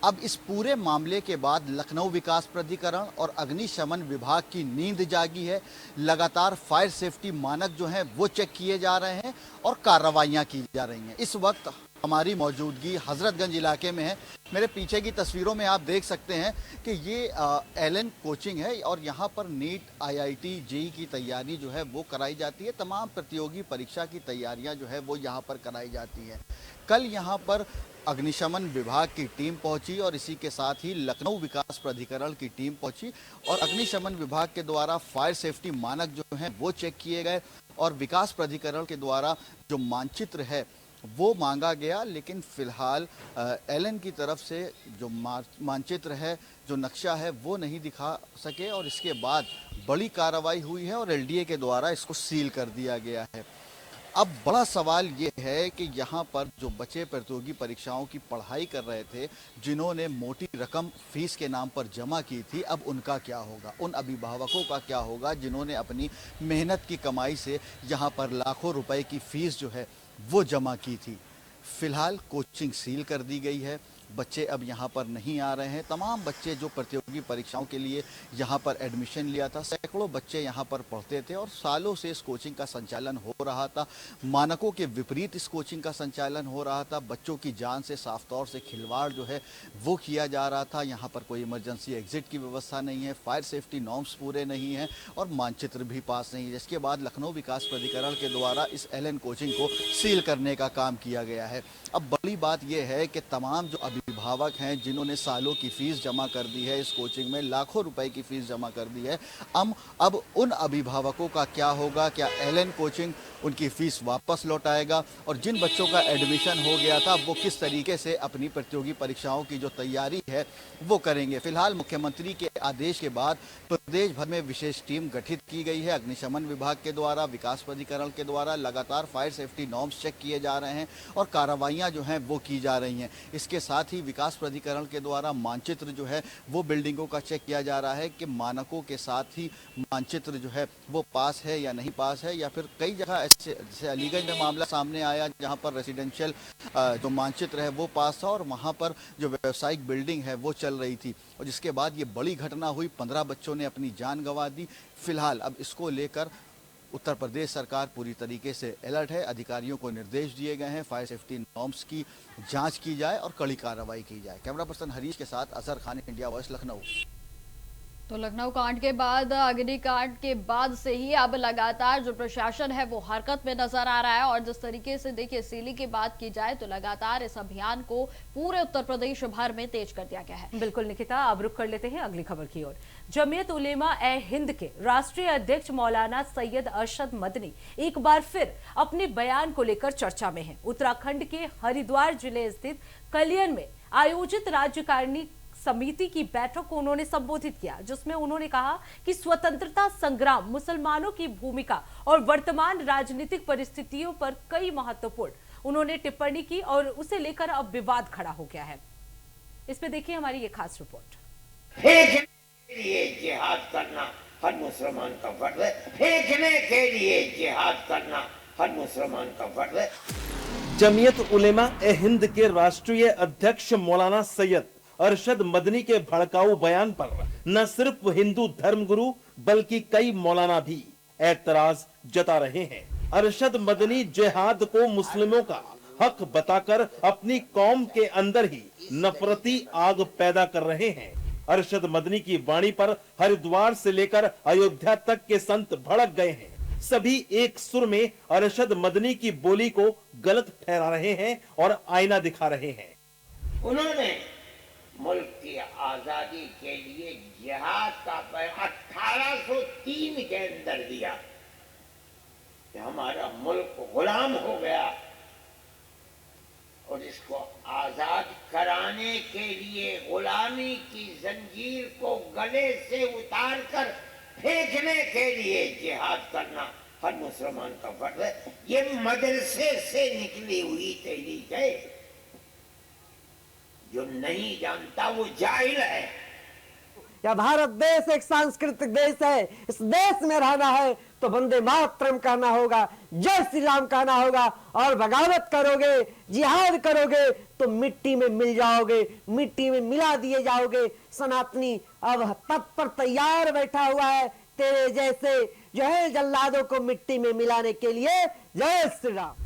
अब इस पूरे मामले के बाद लखनऊ विकास प्राधिकरण और अग्निशमन विभाग की नींद जागी है। लगातार फायर सेफ्टी मानक जो हैं वो चेक किए जा रहे हैं और कार्रवाइयां की जा रही हैं। इस वक्त हमारी मौजूदगी हजरतगंज इलाके में है। मेरे पीछे की तस्वीरों में आप देख सकते हैं कि ये एलन कोचिंग है और यहाँ पर नीट, आईआईटी, जेईई की तैयारी जो है वो कराई जाती है। तमाम प्रतियोगी परीक्षा की तैयारियां जो है वो यहाँ पर कराई जाती हैं। कल यहाँ पर अग्निशमन विभाग की टीम पहुंची और इसी के साथ ही लखनऊ विकास प्राधिकरण की टीम पहुंची और अग्निशमन विभाग के द्वारा फायर सेफ्टी मानक जो हैं वो चेक किए गए और विकास प्राधिकरण के द्वारा जो मानचित्र है वो मांगा गया। लेकिन फिलहाल एलन की तरफ से जो मानचित्र है, जो नक्शा है वो नहीं दिखा सके और इसके बाद बड़ी कार्रवाई हुई है और एलडीए के द्वारा इसको सील कर दिया गया है। अब बड़ा सवाल ये है कि यहाँ पर जो बच्चे प्रतियोगी परीक्षाओं की पढ़ाई कर रहे थे, जिन्होंने मोटी रकम फीस के नाम पर जमा की थी, अब उनका क्या होगा? उन अभिभावकों का क्या होगा जिन्होंने अपनी मेहनत की कमाई से यहाँ पर लाखों रुपए की फीस जो है वो जमा की थी। फिलहाल कोचिंग सील कर दी गई है। बच्चे अब यहाँ पर नहीं आ रहे हैं। तमाम बच्चे जो प्रतियोगी परीक्षाओं के लिए यहाँ पर एडमिशन लिया था, सैकड़ों बच्चे यहाँ पर पढ़ते थे और सालों से इस कोचिंग का संचालन हो रहा था। मानकों के विपरीत इस कोचिंग का संचालन हो रहा था। बच्चों की जान से साफ तौर से खिलवाड़ जो है वो किया जा रहा था। यहाँ पर कोई इमरजेंसी एग्जिट की व्यवस्था नहीं है, फायर सेफ्टी नॉर्म्स पूरे नहीं हैं और मानचित्र भी पास नहीं है, जिसके बाद लखनऊ विकास प्राधिकरण के द्वारा इस एलन कोचिंग को सील करने का काम किया गया है। अब बड़ी बात यह है कि तमाम जो अभिभावक हैं जिन्होंने सालों की फीस जमा कर दी है, इस कोचिंग में लाखों रुपए की फीस जमा कर दी है, अब उन अभिभावकों का क्या होगा? क्या एलन कोचिंग उनकी फीस वापस लौटाएगा? और जिन बच्चों का एडमिशन हो गया था वो किस तरीके से अपनी प्रतियोगी परीक्षाओं की जो तैयारी है वो करेंगे? फिलहाल मुख्यमंत्री के आदेश के बाद प्रदेश भर में विशेष टीम गठित की गई है। अग्निशमन विभाग के द्वारा, विकास प्राधिकरण के द्वारा लगातार फायर सेफ्टी नॉर्म्स चेक किए जा रहे हैं और कार्रवाइयां जो हैं वो की जा रही हैं। इसके साथ ही विकास प्राधिकरण के द्वारा मानचित्र जो है वो बिल्डिंगों का चेक किया जा रहा है कि मानकों के साथ ही मानचित्र जो है वो पास है या नहीं पास है, या फिर कई जगह ऐसे, जैसे अलीगंज में मामला सामने आया जहां पर रेसिडेंशियल जो मानचित्र है वो पास था और वहां पर जो व्यावसायिक बिल्डिंग है वो चल रही थी, और जिसके बाद ये बड़ी घटना हुई। 15 बच्चों ने अपनी जान गंवा दी। फिलहाल अब इसको लेकर उत्तर प्रदेश सरकार पूरी तरीके से अलर्ट है। अधिकारियों को निर्देश दिए गए हैं फायर सेफ्टी नॉर्म्स की जांच की जाए और कड़ी कार्रवाई की जाए। कैमरा पर्सन हरीश के साथ अजहर खान, इंडिया वॉइस, लखनऊ। तो लखनऊ कांड के बाद, अग्निकांड के बाद से ही अब लगातार जो प्रशासन है वो हरकत में नजर आ रहा है। और जिस तरीके से देखिए सीलिंग की बात की जाए तो लगातार इस अभियान को पूरे उत्तर प्रदेश भर में तेज कर दिया गया है। बिल्कुल निकिता, अब रुक कर लेते हैं अगली खबर की ओर। जमीयत उलेमा ए हिंद के राष्ट्रीय अध्यक्ष मौलाना सैयद अरशद मदनी एक बार फिर अपने बयान को लेकर चर्चा में हैं। उत्तराखंड के हरिद्वार जिले स्थित कलियन में आयोजित राज्यकारिणी समिति की बैठक को उन्होंने संबोधित किया, जिसमें उन्होंने कहा कि स्वतंत्रता संग्राम, मुसलमानों की भूमिका और वर्तमान राजनीतिक परिस्थितियों पर कई महत्वपूर्ण उन्होंने टिप्पणी की और उसे लेकर अब विवाद खड़ा हो गया है। इस पे देखिए हमारी ये खास रिपोर्ट। फेंकने के लिए जिहाद करना हर मुसलमान का फर्ज है। फेंकने के लिए जिहाद करना हर मुसलमान का फर्ज है। जमीयत उलेमा ए हिंद के राष्ट्रीय अध्यक्ष मौलाना सैयद अरशद मदनी के भड़काऊ बयान पर न सिर्फ हिंदू धर्मगुरु बल्कि कई मौलाना भी एतराज जता रहे हैं। अरशद मदनी जिहाद को मुस्लिमों का हक बताकर अपनी कौम के अंदर ही नफरती आग पैदा कर रहे हैं। अरशद मदनी की वाणी पर हरिद्वार से लेकर अयोध्या तक के संत भड़क गए हैं। सभी एक सुर में अरशद मदनी की बोली को गलत ठहरा रहे हैं और आईना दिखा रहे हैं। उन्होंने मुल्क की आजादी के लिए जिहाद का 1803 के अंदर दिया कि हमारा मुल्क गुलाम हो गया और इसको आजाद कराने के लिए गुलामी की जंजीर को गले से उतारकर फेंकने के लिए जिहाद करना हर मुसलमान का फर्ज है। ये मदरसे से निकली हुई तहरीक है। जो नहीं जानता वो जाहिल है। या भारत देश एक सांस्कृतिक देश है, इस देश में रहना है तो वंदे मातरम कहना होगा, जय श्री राम कहना होगा, और बगावत करोगे, जिहाद करोगे तो मिट्टी में मिल जाओगे, मिट्टी में मिला दिए जाओगे। सनातनी अब तत्पर तैयार बैठा हुआ है तेरे जैसे जो है जल्लादों को मिट्टी में मिलाने के लिए। जय श्री राम।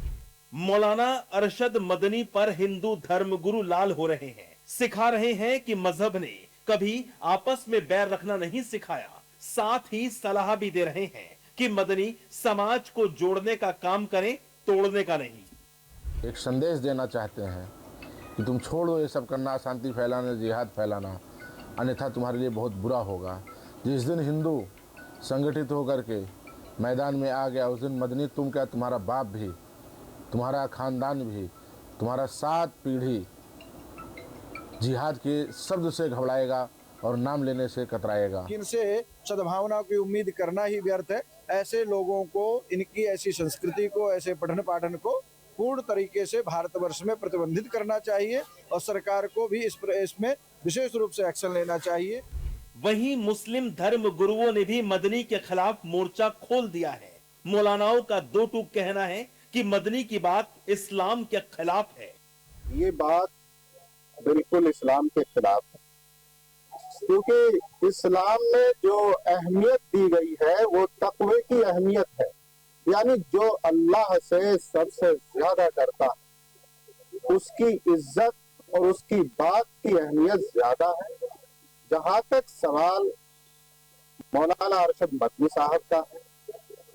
मौलाना अरशद मदनी पर हिंदू धर्मगुरु लाल हो रहे हैं, सिखा रहे हैं कि मजहब ने कभी आपस में बैर रखना नहीं सिखाया। साथ ही सलाह भी दे रहे हैं कि मदनी समाज को जोड़ने का काम करें, तोड़ने का नहीं। एक संदेश देना चाहते हैं कि तुम छोड़ दो ये सब करना, शांति फैलाना, जिहाद फैलाना, अन्यथा तुम्हारे लिए बहुत बुरा होगा। जिस दिन हिंदू संगठित होकर के मैदान में आ गया उस दिन मदनी तुम क्या, तुम्हारा बाप भी, तुम्हारा खानदान भी, तुम्हारा 7 पीढ़ी जिहाद के शब्द से घबराएगा और नाम लेने से कतराएगा। इनसे सद्भावना की उम्मीद करना ही व्यर्थ है। ऐसे लोगों को, इनकी ऐसी संस्कृति को, ऐसे पठन पाठन को पूर्ण तरीके से भारतवर्ष में प्रतिबंधित करना चाहिए और सरकार को भी इसमें विशेष रूप से एक्शन लेना चाहिए। वहीं मुस्लिम धर्म गुरुओं ने भी मदनी के खिलाफ मोर्चा खोल दिया है। मौलानाओं का दो टूक कहना है कि मदनी की बात इस्लाम के खिलाफ है। ये बात बिल्कुल इस्लाम के खिलाफ है, क्योंकि इस्लाम में जो अहमियत दी गई है वो तक़वे की अहमियत है। यानी जो अल्लाह से सबसे ज्यादा डरता है उसकी इज्जत और उसकी बात की अहमियत ज्यादा है। जहां तक सवाल मौलाना अरशद मदनी साहब का है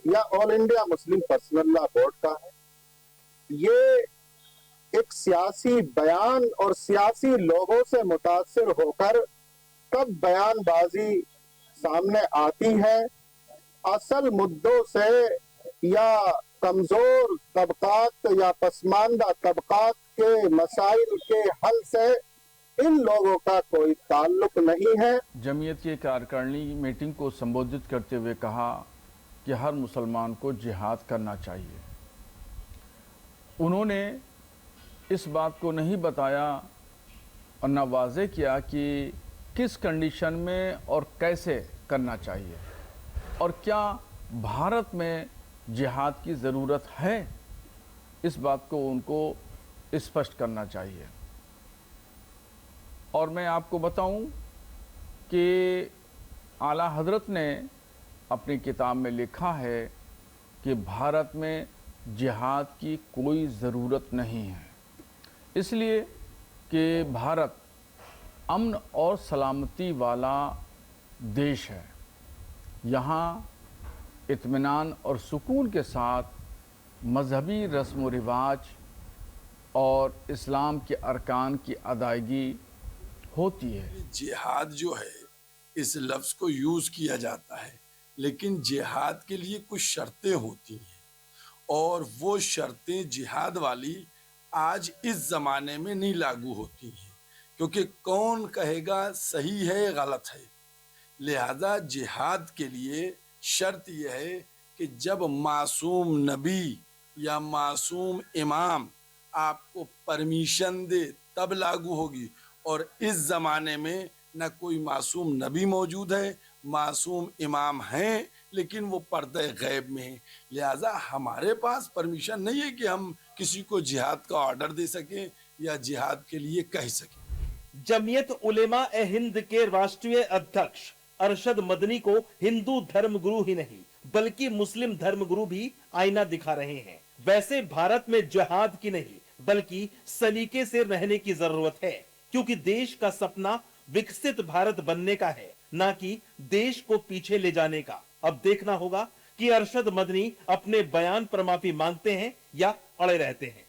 या all India Muslim personal law board का है, ये एक सियासी बयान और सियासी लोगों से मुतासिर होकर कब बयानबाजी सामने आती है, असल मुद्दों से या कमजोर तबकात या पसमानदा तबकात के मसाइल के हल से इन लोगों का कोई ताल्लुक नहीं है। जमीयत की कार्यकारिणी मीटिंग को संबोधित करते हुए कहा कि हर मुसलमान को जिहाद करना चाहिए। उन्होंने इस बात को नहीं बताया और न वाज़ेह किया कि किस कंडीशन में और कैसे करना चाहिए और क्या भारत में जिहाद की ज़रूरत है, इस बात को उनको स्पष्ट करना चाहिए। और मैं आपको बताऊं कि आला हज़रत ने अपनी किताब में लिखा है कि भारत में जिहाद की कोई ज़रूरत नहीं है, इसलिए कि भारत अमन और सलामती वाला देश है। यहाँ इत्मीनान और सुकून के साथ मजहबी रस्म व रिवाज और इस्लाम के अरकान की अदायगी होती है। जिहाद जो है इस लफ्ज़ को यूज़ किया जाता है, लेकिन जिहाद के लिए कुछ शर्तें होती हैं और वो शर्तें जिहाद वाली आज इस ज़माने में नहीं लागू होती हैं, क्योंकि कौन कहेगा सही है गलत है। लिहाजा जिहाद के लिए शर्त यह है कि जब मासूम नबी या मासूम इमाम आपको परमिशन दे तब लागू होगी, और इस ज़माने में न कोई मासूम नबी मौजूद है, मासूम इमाम हैं लेकिन वो पर्दे गैब में हैं। लिहाजा हमारे पास परमिशन नहीं है कि हम किसी को जिहाद का ऑर्डर दे सकें या जिहाद के लिए कह सकें। जमीयत उलेमा ए हिंद के राष्ट्रीय अध्यक्ष अरशद मदनी को हिंदू धर्मगुरु ही नहीं बल्कि मुस्लिम धर्मगुरु भी आईना दिखा रहे हैं। वैसे भारत में जिहाद की नहीं बल्कि सलीके से रहने की जरूरत है, क्योंकि देश का सपना विकसित भारत बनने का है, ना कि देश को पीछे ले जाने का। अब देखना होगा कि अरशद मदनी अपने बयान पर माफी मांगते हैं या अड़े रहते हैं।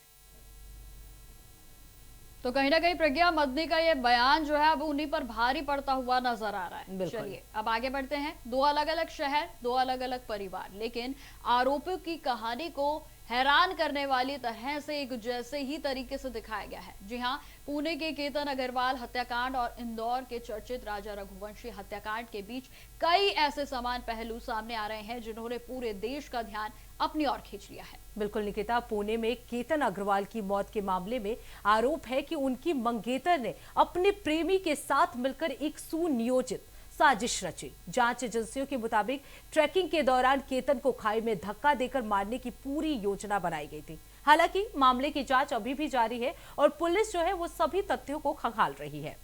तो कहीं ना कहीं प्रज्ञा मदनी का ये बयान जो है अब उन्हीं पर भारी पड़ता हुआ नजर आ रहा है। चलिए अब आगे बढ़ते हैं। दो अलग अलग शहर, दो अलग अलग परिवार, लेकिन आरोपियों की कहानी को हैरान करने वाली तरह से एक जैसे ही तरीके से दिखाया गया है। जी हाँ, पुणे के केतन अग्रवाल हत्याकांड और इंदौर के चर्चित राजा रघुवंशी हत्याकांड के बीच कई ऐसे समान पहलू सामने आ रहे हैं जिन्होंने पूरे देश का ध्यान अपनी ओर खींच लिया है। बिल्कुल निकिता, पुणे में केतन अग्रवाल की मौत के मामले में आरोप है कि उनकी मंगेतर ने अपने प्रेमी के साथ मिलकर एक सुनियोजित साजिश रची। जांच एजेंसियों के मुताबिक ट्रैकिंग के दौरान केतन को खाई में धक्का देकर मारने की पूरी योजना बनाई गई थी। हालांकि मामले की जांच अभी भी जारी है और पुलिस जो है वो सभी तथ्यों को खंगाल रही है।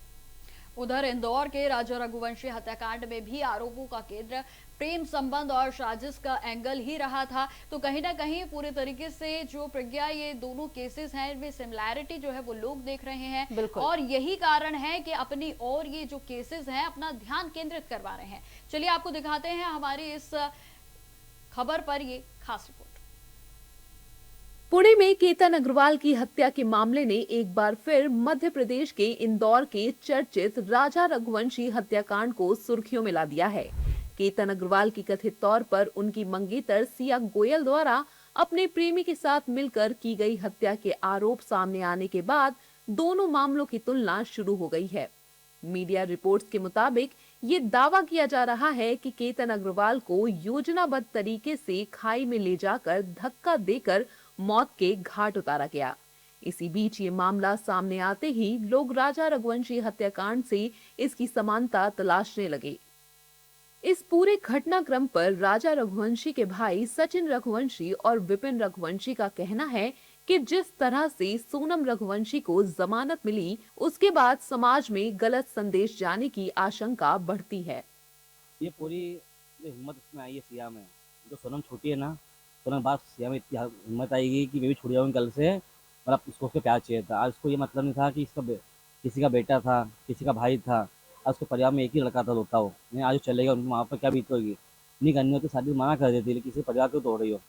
उधर इंदौर के राजा रघुवंशी हत्याकांड में भी आरोपों का केंद्र प्रेम संबंध और साजिश का एंगल ही रहा था। तो कहीं ना कहीं पूरे तरीके से जो प्रज्ञा ये दोनों केसेस हैं इनमें सिमिलैरिटी जो है वो लोग देख रहे हैं और यही कारण है कि अपनी और ये जो केसेस हैं अपना ध्यान केंद्रित करवा रहे हैं। चलिए आपको दिखाते हैं हमारी इस खबर पर ये खास रिपोर्ट। पुणे में केतन अग्रवाल की हत्या के मामले ने एक बार फिर मध्य प्रदेश के इंदौर के चर्चित राजा रघुवंशी हत्याकांड को सुर्खियों में ला दिया है। केतन अग्रवाल की कथित तौर पर उनकी मंगेतर सिया गोयल द्वारा अपने प्रेमी के साथ मिलकर की गई हत्या के आरोप सामने आने के बाद दोनों मामलों की तुलना शुरू हो गई है। मीडिया रिपोर्ट्स के मुताबिक ये दावा किया जा रहा है कि केतन अग्रवाल को योजनाबद्ध तरीके से खाई में ले जाकर धक्का देकर मौत के घाट उतारा गया। इसी बीच ये मामला सामने आते ही लोग राजा रघुवंशी हत्याकांड से इसकी समानता तलाशने लगे। इस पूरे घटनाक्रम पर राजा रघुवंशी के भाई सचिन रघुवंशी और विपिन रघुवंशी का कहना है कि जिस तरह से सोनम रघुवंशी को जमानत मिली उसके बाद समाज में गलत संदेश जाने की आशंका बढ़ती है। ये पूरी हिम्मत इसमें आई है सिया में, जो सोनम छोटी है ना, सोनम बाद सिया में इतनी हिम्मत आएगी कि मैं भी छूट जाऊँगी कल से, और अब उसको उसका प्यार चाहिए था। आज उसको ये मतलब नहीं था कि इसका किसी का बेटा था, किसी का भाई था, आज उसके परिवार में एक ही लड़का था, रोता हो नहीं, आज चलेगा उनकी वहाँ पर क्या बीत होगी, नहीं करनी होती शादी मना कर देती, लेकिन किसी परिवार को तोड़ रही हो।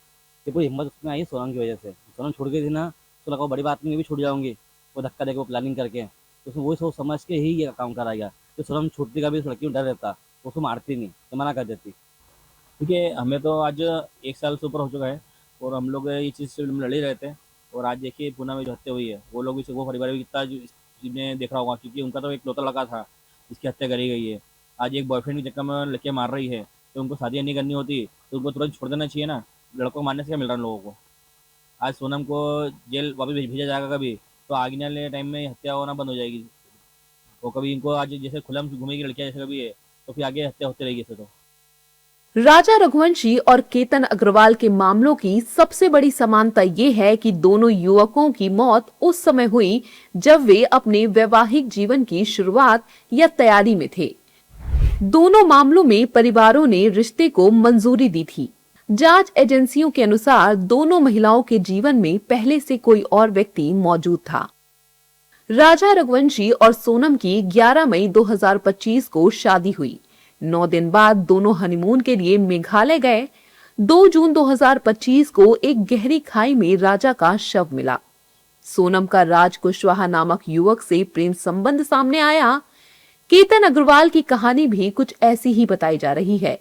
ये पूरी हिम्मत उसमें आई है सोनम की वजह से। सोनम छूट गई थी ना, उसको लगा वो बड़ी बात नहीं, मैं भी छूट जाऊंगी, वो धक्का देकर वो प्लानिंग करके, तो उसने वही सोच समझ के ही ये काम करा गया। तो सोनम छूटने का भी उस लड़की को डर रहता, उसको मारती नहीं, तो मना कर देती। देखिए हमें तो आज 1 साल से ऊपर हो चुका है और हम लोग ये चीज़ से लड़ ही रहे थे। और आज देखिए पूना में जो हत्या हुई है, वो लोग भी, वो परिवार भी कितना ने देख रहा होगा, क्योंकि उनका तो एक लौता लड़का था जिसकी हत्या करी गई है। आज एक बॉयफ्रेंड के चक्कर में लड़कियाँ मार रही है, तो उनको शादियाँ नहीं करनी होती तो उनको तुरंत छोड़ देना चाहिए ना। लड़कों को मारने से क्या मिल रहा है लोगों को? आज सोनम को जेल वापस भेजा जाएगा कभी, तो आगे वाले टाइम में हत्या होना बंद हो जाएगी। वो कभी इनको आज जैसे खुला में घूमेगी लड़कियाँ जैसे कभी है, तो फिर आगे हत्या होती रहेगी। इसे तो राजा रघुवंशी और केतन अग्रवाल के मामलों की सबसे बड़ी समानता ये है कि दोनों युवकों की मौत उस समय हुई जब वे अपने वैवाहिक जीवन की शुरुआत या तैयारी में थे। दोनों मामलों में परिवारों ने रिश्ते को मंजूरी दी थी। जांच एजेंसियों के अनुसार दोनों महिलाओं के जीवन में पहले से कोई और व्यक्ति मौजूद था। राजा रघुवंशी और सोनम की 11 मई 2025 को शादी हुई। 9 दिन बाद दोनों हनीमून के लिए मेघालय गए। 2 जून 2025 को एक गहरी खाई में राजा का शव मिला। सोनम का राज कुशवाहा नामक युवक से प्रेम संबंध सामने आया। केतन अग्रवाल की कहानी भी कुछ ऐसी ही बताई जा रही है।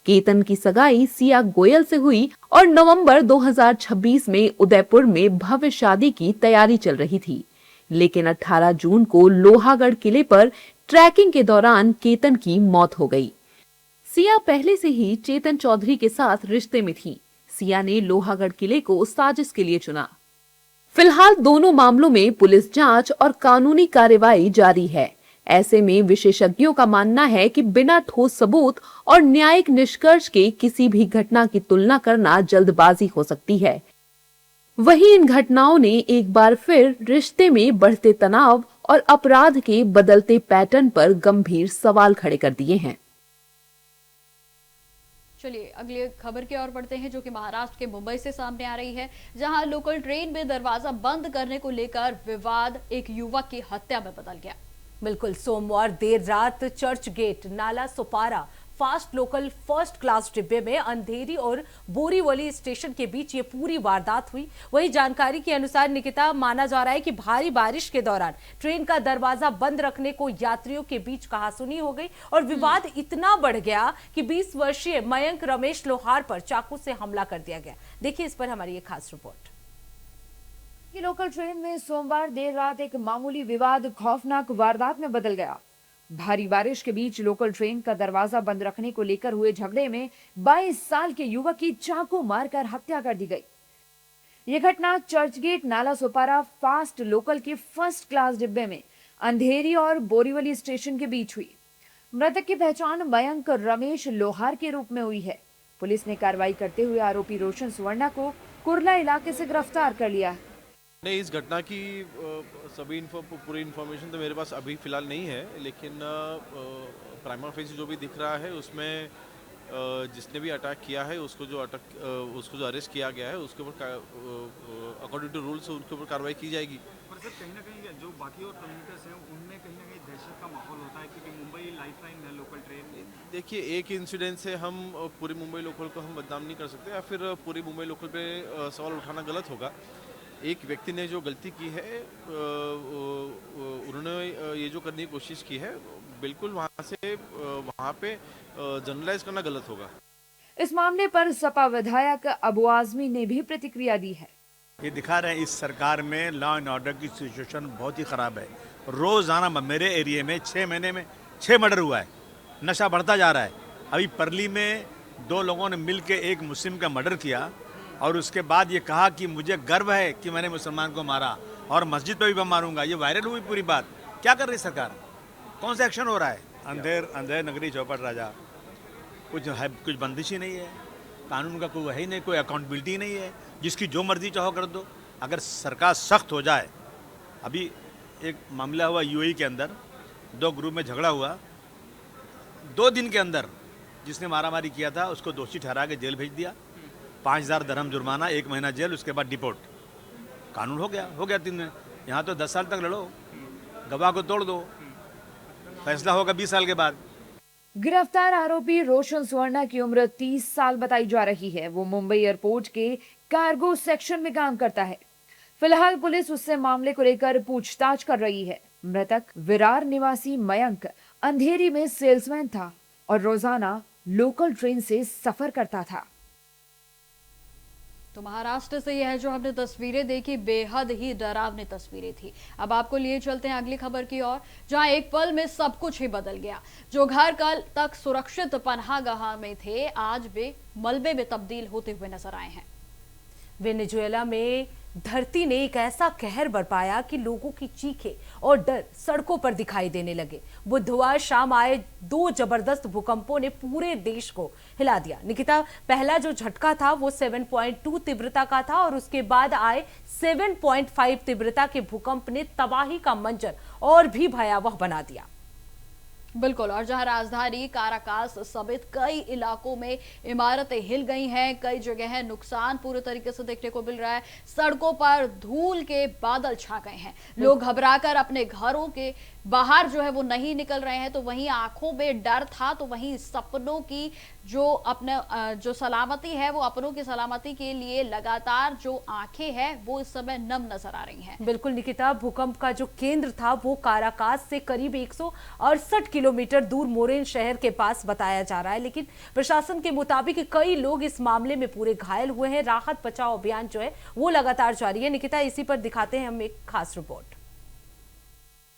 केतन की सगाई सिया गोयल से हुई और नवंबर 2026 में उदयपुर में भव्य शादी की तैयारी चल रही थी, लेकिन 18 जून को लोहागढ़ किले पर ट्रैकिंग के दौरान केतन की मौत हो गई। सिया पहले से ही चेतन चौधरी के साथ रिश्ते में थी। सिया ने लोहागढ़ किले को साजिश के लिए चुना। फिलहाल दोनों मामलों में पुलिस जांच और कानूनी कार्रवाई जारी है। ऐसे में विशेषज्ञों का मानना है कि बिना ठोस सबूत और न्यायिक निष्कर्ष के किसी भी घटना की तुलना करना जल्दबाजी हो सकती है। वहीं इन घटनाओं ने एक बार फिर रिश्ते में बढ़ते तनाव और अपराध के बदलते पैटर्न पर गंभीर सवाल खड़े कर दिए हैं। चलिए अगली खबर की ओर बढ़ते हैं, जो कि महाराष्ट्र के मुंबई से सामने आ रही है, जहां लोकल ट्रेन में दरवाजा बंद करने को लेकर विवाद एक युवक की हत्या में बदल गया। बिल्कुल, सोमवार देर रात चर्च गेट नाला Sopara fast local first class डिब्बे में अंधेरी और बोरीवली स्टेशन के बीच ये पूरी वारदात हुई। वही जानकारी के अनुसार निकिता, माना जा रहा है कि भारी बारिश के दौरान ट्रेन का दरवाजा बंद रखने को यात्रियों के बीच कहासुनी हो गई और विवाद इतना बढ़ गया कि 20 वर्षीय मयंक रमेश लोहार पर चाकू से हमला कर दिया गया। देखिए इस पर हमारी ये खास रिपोर्ट। लोकल ट्रेन में सोमवार देर रात एक मामूली विवाद खौफनाक वारदात में बदल गया। भारी बारिश के बीच लोकल ट्रेन का दरवाजा बंद रखने को लेकर हुए झगड़े में 22 साल के युवक की चाकू मारकर हत्या कर दी गई। यह घटना चर्चगेट नाला सुपारा फास्ट लोकल के फर्स्ट क्लास डिब्बे में अंधेरी और बोरीवली स्टेशन के बीच हुई। मृतक की पहचान मयंक रमेश लोहार के रूप में हुई है। पुलिस ने कार्रवाई करते हुए आरोपी रोशन सुवर्णा को कुर्ला इलाके से गिरफ्तार कर लिया है। नहीं, इस घटना की सभी पूरी इन्फॉर्मेशन तो मेरे पास अभी फ़िलहाल नहीं है, लेकिन प्राइमरी फेस जो भी दिख रहा है उसमें जिसने भी अटैक किया है उसको जो अरेस्ट किया गया है उसके ऊपर अकॉर्डिंग टू रूल्स उनके ऊपर कार्रवाई की जाएगी। पर सर कहीं ना कहीं जो बाकी और कम्युनिटीज हैं उनमें कहीं ना कहीं दहशत का माहौल होता है, क्योंकि मुंबई लाइफलाइन है लोकल ट्रेन। देखिए, एक इंसिडेंट से हम पूरी मुंबई लोकल को हम बदनाम नहीं कर सकते या फिर पूरी मुंबई लोकल पे सवाल उठाना गलत होगा। एक व्यक्ति ने जो गलती की है उन्होंने ये जो करने की कोशिश की है, बिल्कुल वहाँ पे जनरलाइज करना गलत होगा। इस मामले पर सपा विधायक अबू आजमी ने भी प्रतिक्रिया दी है। ये दिखा रहे हैं इस सरकार में लॉ एंड ऑर्डर की सिचुएशन बहुत ही खराब है। रोजाना मेरे एरिया में 6 महीने में 6 मर्डर हुआ है। नशा बढ़ता जा रहा है। अभी परली में 2 लोगों ने मिल के एक मुस्लिम का मर्डर किया और उसके बाद ये कहा कि मुझे गर्व है कि मैंने मुसलमान को मारा और मस्जिद पे भी बम मारूंगा। ये वायरल हुई पूरी बात। क्या कर रही सरकार? कौन सा एक्शन हो रहा है? अंधेर नगरी चौपट राजा, कुछ बंदिश ही नहीं है, कानून का कोई है ही नहीं, कोई अकाउंटेबिलिटी नहीं है, जिसकी जो मर्जी चाहो कर दो। अगर सरकार सख्त हो जाए, अभी एक मामला हुआ यूएई के अंदर, 2 ग्रुप में झगड़ा हुआ, 2 दिन के अंदर जिसने मारामारी किया था उसको दोषी ठहरा के जेल भेज दिया, 5000 दरहम जुर्माना, 1 महीना जेल, उसके बाद डिपोर्ट। कानून हो गया 3 में। यहाँ तो 10 साल तक लड़ो, गवाह को तोड़ दो, फैसला होगा 20 साल के बाद। गिरफ्तार आरोपी रोशन सुवर्णा की उम्र 30 साल बताई जा रही है। वो मुंबई एयरपोर्ट के कार्गो सेक्शन में काम करता है। फिलहाल पुलिस उससे मामले को लेकर पूछताछ कर रही है। मृतक विरार निवासी मयंक अंधेरी में सेल्समैन था और रोजाना लोकल ट्रेन से सफर करता था। तो महाराष्ट्र से यह जो हमने तस्वीरें देखी, बेहद ही डरावनी तस्वीरें थी। अब आपको लिए चलते हैं अगली खबर की ओर, जहां एक पल में सब कुछ ही बदल गया। जो घर कल तक सुरक्षित पनाहगाह में थे, आज वे मलबे में तब्दील होते हुए नजर आए हैं। वेनेजुएला में धरती ने एक ऐसा कहर बरपाया कि लोगों की चीखें और डर सड़कों पर दिखाई देने लगे। बुधवार शाम आए 2 जबरदस्त भूकंपों ने पूरे देश को हिला दिया। निकिता, पहला जो झटका था वो 7.2 तीव्रता का था और उसके बाद आए 7.5 तीव्रता के भूकंप ने तबाही का मंजर और भी भयावह बना दिया। बिल्कुल, और जहां राजधानी काराकास समेत कई इलाकों में इमारतें हिल गई हैं, कई जगह नुकसान पूरे तरीके से देखने को मिल रहा है। सड़कों पर धूल के बादल छा गए हैं। लोग घबराकर अपने घरों के बाहर जो है वो नहीं निकल रहे हैं। तो वहीं आंखों में डर था, तो वहीं सपनों की जो सलामती है, वो अपनों की सलामती के लिए लगातार जो आंखें हैं वो इस समय नम नजर आ रही हैं। बिल्कुल निकिता, भूकंप का जो केंद्र था वो काराकास से करीब 168 किलोमीटर दूर मोरेन शहर के पास बताया जा रहा है, लेकिन प्रशासन के मुताबिक कई लोग इस मामले में पूरे घायल हुए हैं। राहत बचाव अभियान जो है वो लगातार जारी है। निकिता, इसी पर दिखाते हैं हम एक खास रिपोर्ट।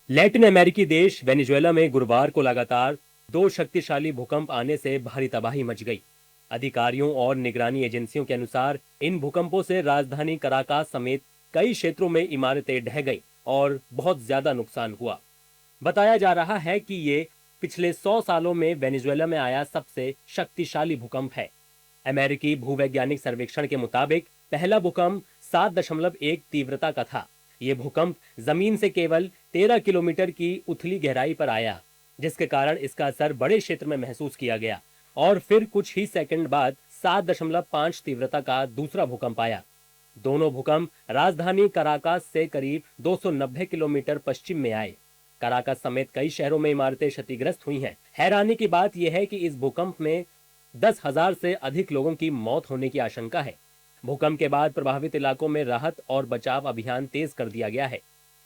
लैटिन अमेरिकी देश वेनेजुएला में गुरुवार को लगातार 2 शक्तिशाली भूकंप आने से भारी तबाही मच गई। अधिकारियों और निगरानी एजेंसियों के अनुसार इन भूकंपों से राजधानी कराकास समेत कई क्षेत्रों में इमारतें ढह गईं और बहुत ज्यादा नुकसान हुआ। बताया जा रहा है कि ये पिछले 100 सालों में वेनेजुएला में आया सबसे शक्तिशाली भूकंप है। अमेरिकी भूवैज्ञानिक सर्वेक्षण के मुताबिक पहला भूकंप 7.1 तीव्रता का था। ये भूकंप जमीन से केवल 13 किलोमीटर की उथली गहराई पर आया, जिसके कारण इसका असर बड़े क्षेत्र में महसूस किया गया। और फिर कुछ ही सेकंड बाद 7.5 तीव्रता का दूसरा भूकंप आया। दोनों भूकंप राजधानी कराकास से करीब 290 किलोमीटर पश्चिम में आए। कराकास समेत कई शहरों में इमारतें क्षतिग्रस्त हुई हैं। हैरानी की बात यह है कि इस भूकंप में 10,000 से अधिक लोगों की मौत होने की आशंका है। भूकंप के बाद प्रभावित इलाकों में राहत और बचाव अभियान तेज कर दिया गया है।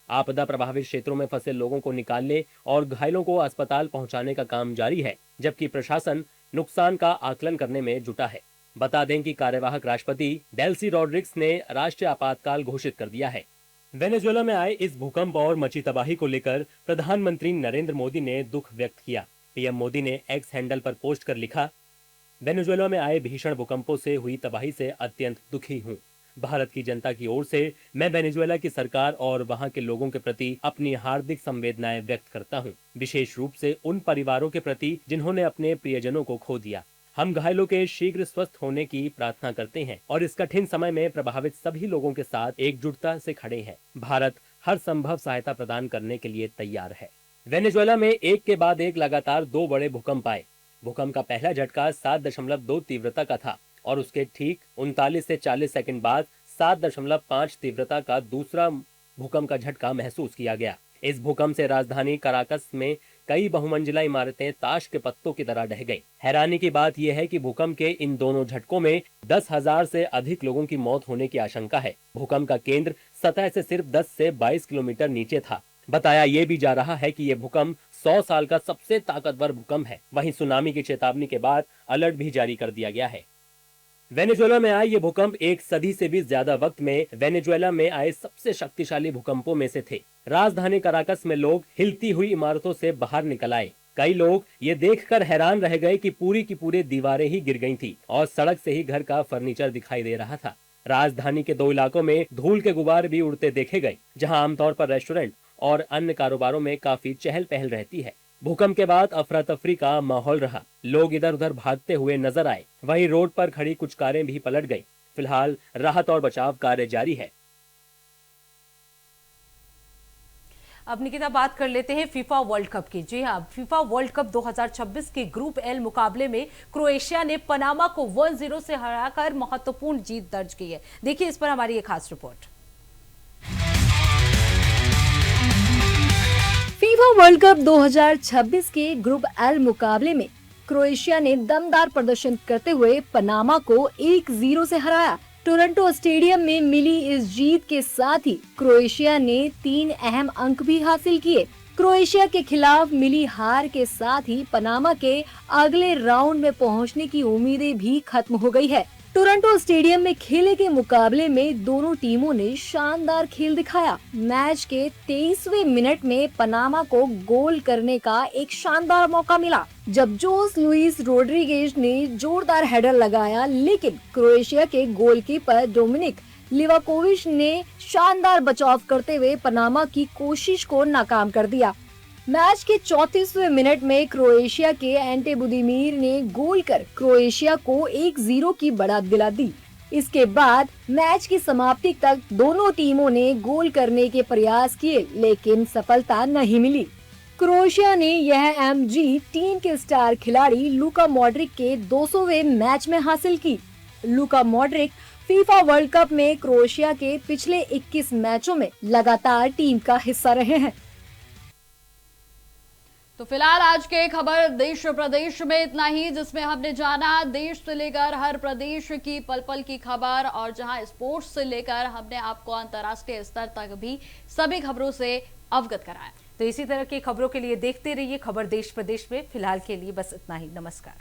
आपदा प्रभावित क्षेत्रों में फंसे लोगों को निकालने और घायलों को अस्पताल पहुंचाने का काम जारी है, जबकि प्रशासन नुकसान का आकलन करने में जुटा है। बता दें कि कार्यवाहक राष्ट्रपति डेल्सी रॉड्रिग्स ने राष्ट्रीय आपातकाल घोषित कर दिया है। वेनेजुएला में आए इस भूकंप और मची तबाही को लेकर प्रधानमंत्री नरेंद्र मोदी ने दुख व्यक्त किया। पीएम मोदी ने एक्स हैंडल पर पोस्ट कर लिखा, वेनेजुएला में आए भीषण भूकंपों से हुई तबाही से अत्यंत दुखी हूँ। भारत की जनता की ओर से मैं वेनेजुएला की सरकार और वहां के लोगों के प्रति अपनी हार्दिक संवेदनाएं व्यक्त करता हूं, विशेष रूप से उन परिवारों के प्रति जिन्होंने अपने प्रियजनों को खो दिया। हम घायलों के शीघ्र स्वस्थ होने की प्रार्थना करते हैं और इस कठिन समय में प्रभावित सभी लोगों के साथ एकजुटता से खड़े हैं। भारत हर संभव सहायता प्रदान करने के लिए तैयार है। वेनेजुएला में एक के बाद एक लगातार 2 बड़े भूकंप आए। भूकंप का पहला झटका 7.2 तीव्रता का था और उसके ठीक 39 से 40 सेकंड बाद 7.5 तीव्रता का दूसरा भूकंप का झटका महसूस किया गया। इस भूकंप से राजधानी कराकस में कई बहुमंजिला इमारतें ताश के पत्तों की तरह ढह गईं। हैरानी की बात यह है कि भूकंप के इन दोनों झटकों में 10,000 से अधिक लोगों की मौत होने की आशंका है। भूकंप का केंद्र सतह से सिर्फ 10 से 22 किलोमीटर नीचे था। बताया यह भी जा रहा है कि यह भूकंप 100 साल का सबसे ताकतवर भूकंप है। वहीं सुनामी की चेतावनी के बाद अलर्ट भी जारी कर दिया गया है। वेनेजुएला में आए ये भूकंप एक सदी से भी ज्यादा वक्त में वेनेजुएला में आए सबसे शक्तिशाली भूकंपों में से थे। राजधानी कराकस में लोग हिलती हुई इमारतों से बाहर निकल आए। कई लोग ये देखकर हैरान रह गए कि पूरी की पूरी दीवारें ही गिर गई थी और सड़क से ही घर का फर्नीचर दिखाई दे रहा था। राजधानी के 2 इलाकों में धूल के गुबार भी उड़ते देखे गए, जहां आमतौर पर रेस्टोरेंट और अन्य कारोबारों में काफी चहल पहल रहती है। भूकंप के बाद अफरा तफरी का माहौल रहा। लोग इधर उधर भागते हुए नजर आए। वहीं रोड पर खड़ी कुछ कारें भी पलट गईं। फिलहाल राहत और बचाव कार्य जारी है। अब निकिता बात कर लेते हैं फीफा वर्ल्ड कप की। जी हां, फीफा वर्ल्ड कप 2026 के ग्रुप एल मुकाबले में क्रोएशिया ने पनामा को 1-0 से हराकर महत्वपूर्ण जीत दर्ज की है। देखिए इस पर हमारी एक खास रिपोर्ट। फीफा वर्ल्ड कप 2026 के ग्रुप एल मुकाबले में क्रोएशिया ने दमदार प्रदर्शन करते हुए पनामा को 1-0 से हराया। टोरंटो स्टेडियम में मिली इस जीत के साथ ही क्रोएशिया ने 3 अहम अंक भी हासिल किए। क्रोएशिया के खिलाफ मिली हार के साथ ही पनामा के अगले राउंड में पहुंचने की उम्मीदें भी खत्म हो गई है। टोरंटो स्टेडियम में खेले के मुकाबले में दोनों टीमों ने शानदार खेल दिखाया। मैच के 23वें मिनट में पनामा को गोल करने का एक शानदार मौका मिला, जब जोस लुइस रोड्रिगेज ने जोरदार हेडर लगाया, लेकिन क्रोएशिया के गोलकीपर डोमिनिक लिवाकोविच ने शानदार बचाव करते हुए पनामा की कोशिश को नाकाम कर दिया। मैच के 34वें मिनट में क्रोएशिया के एंटे बुदीमीर ने गोल कर क्रोएशिया को 1-0 की बढ़त दिला दी। इसके बाद मैच की समाप्ति तक दोनों टीमों ने गोल करने के प्रयास किए, लेकिन सफलता नहीं मिली। क्रोएशिया ने यह अहम जीत टीम के स्टार खिलाड़ी लूका मॉड्रिक के 200वें मैच में हासिल की। लूका मॉड्रिक फीफा वर्ल्ड कप में क्रोएशिया के पिछले 21 मैचों में लगातार टीम का हिस्सा रहे हैं। तो फिलहाल आज के खबर देश प्रदेश में इतना ही, जिसमें हमने जाना देश से लेकर हर प्रदेश की पल पल की खबर, और जहां स्पोर्ट्स से लेकर हमने आपको अंतर्राष्ट्रीय स्तर तक भी सभी खबरों से अवगत कराया। तो इसी तरह की खबरों के लिए देखते रहिए खबर देश प्रदेश में। फिलहाल के लिए बस इतना ही। नमस्कार।